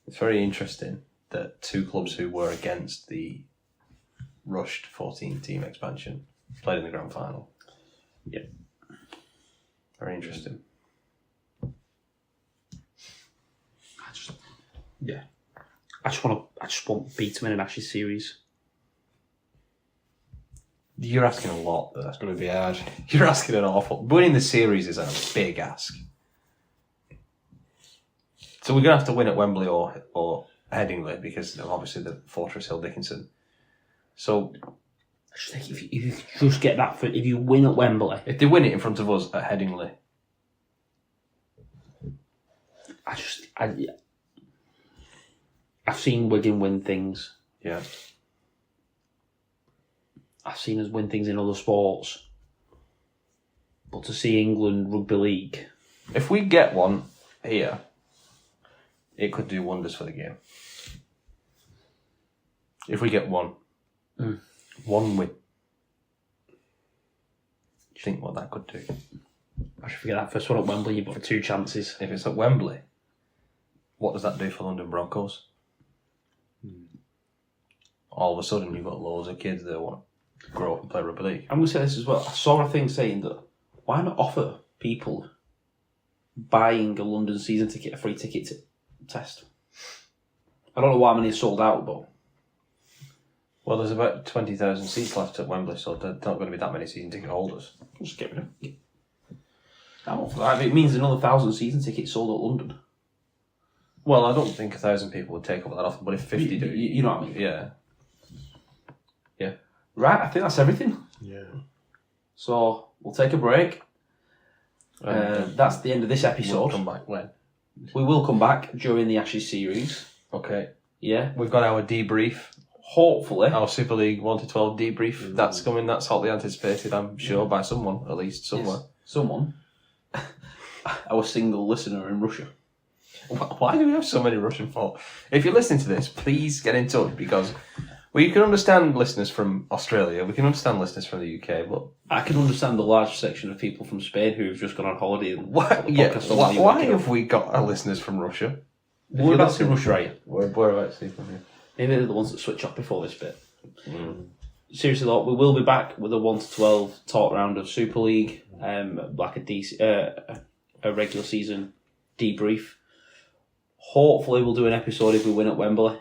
It's very interesting that two clubs who were against the rushed 14-team expansion played in the grand final. Yeah. Very interesting. I just want B to win an Ashes series. You're asking a lot. That's going to be hard. You're asking an awful. Winning the series is a big ask. So we're going to have to win at Wembley or Headingley because of obviously the Fortress Hill Dickinson. So I just think if you just get that, if you win at Wembley, if they win it in front of us at Headingley, I've seen Wigan win things. yeah. I've seen us win things in other sports. But to see England Rugby League... If we get one here, it could do wonders for the game. If we get one. One win. Think what that could do. I should forget that first one at Wembley, you've got 2 chances. If it's at Wembley, what does that do for London Broncos? All of a sudden, you've got loads of kids that want to grow up and play rugby league. I'm going to say this as well. I saw a thing saying that why not offer people buying a London season ticket a free ticket to test? I don't know why many are sold out, but... Well, there's about 20,000 seats left at Wembley, so there's not going to be that many season ticket holders. Just get rid of it. It means another 1,000 season tickets sold at London. Well, I don't think 1,000 people would take up that often, but if 50 do... You know what I mean? Yeah. Yeah. Right, I think that's everything. Yeah. So, we'll take a break. That's the end of this episode. We'll come back when? We will come back during the Ashes series. Okay. Yeah. We've got our debrief. Hopefully. Our Super League 1 to 12 debrief. That's coming. That's hotly anticipated, I'm sure, by someone, at least, somewhere. Yes. Someone. Our single listener in Russia. Why do we have so many Russian folk? If you're listening to this, please get in touch because we can understand listeners from Australia, we can understand listeners from the UK, but I can understand the large section of people from Spain who've just gone on holiday. And why have we got our listeners from Russia? Whereabouts in Russia are you? Whereabouts are you from here? Maybe they're the ones that switch off before this bit. Seriously, though, we will be back with a 1 to 12 talk round of Super League, like a regular season debrief. Hopefully we'll do an episode if we win at Wembley,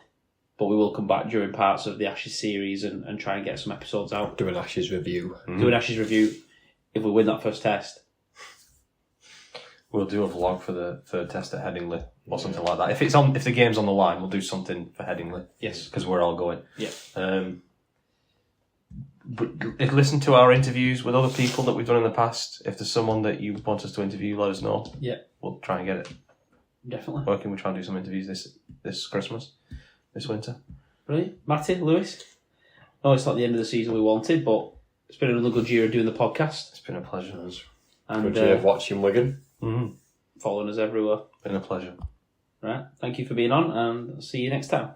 but we will come back during parts of the Ashes series and try and get some episodes out. Do an Ashes review. Do an Ashes review if we win that first test. We'll do a vlog for the third test at Headingley or something like that. If the game's on the line, we'll do something for Headingley. Yes, because we're all going. Yeah. But listen to our interviews with other people that we've done in the past. If there's someone that you want us to interview, let us know. Yeah, we'll try and get it. Definitely. Or can we try and do some interviews this Christmas, this winter? Brilliant. Matty, Lewis? No, it's not the end of the season we wanted, but it's been another good year of doing the podcast. It's been a pleasure. And good year of watching Wigan. Following us everywhere. Been a pleasure. Right. Thank you for being on, and see you next time.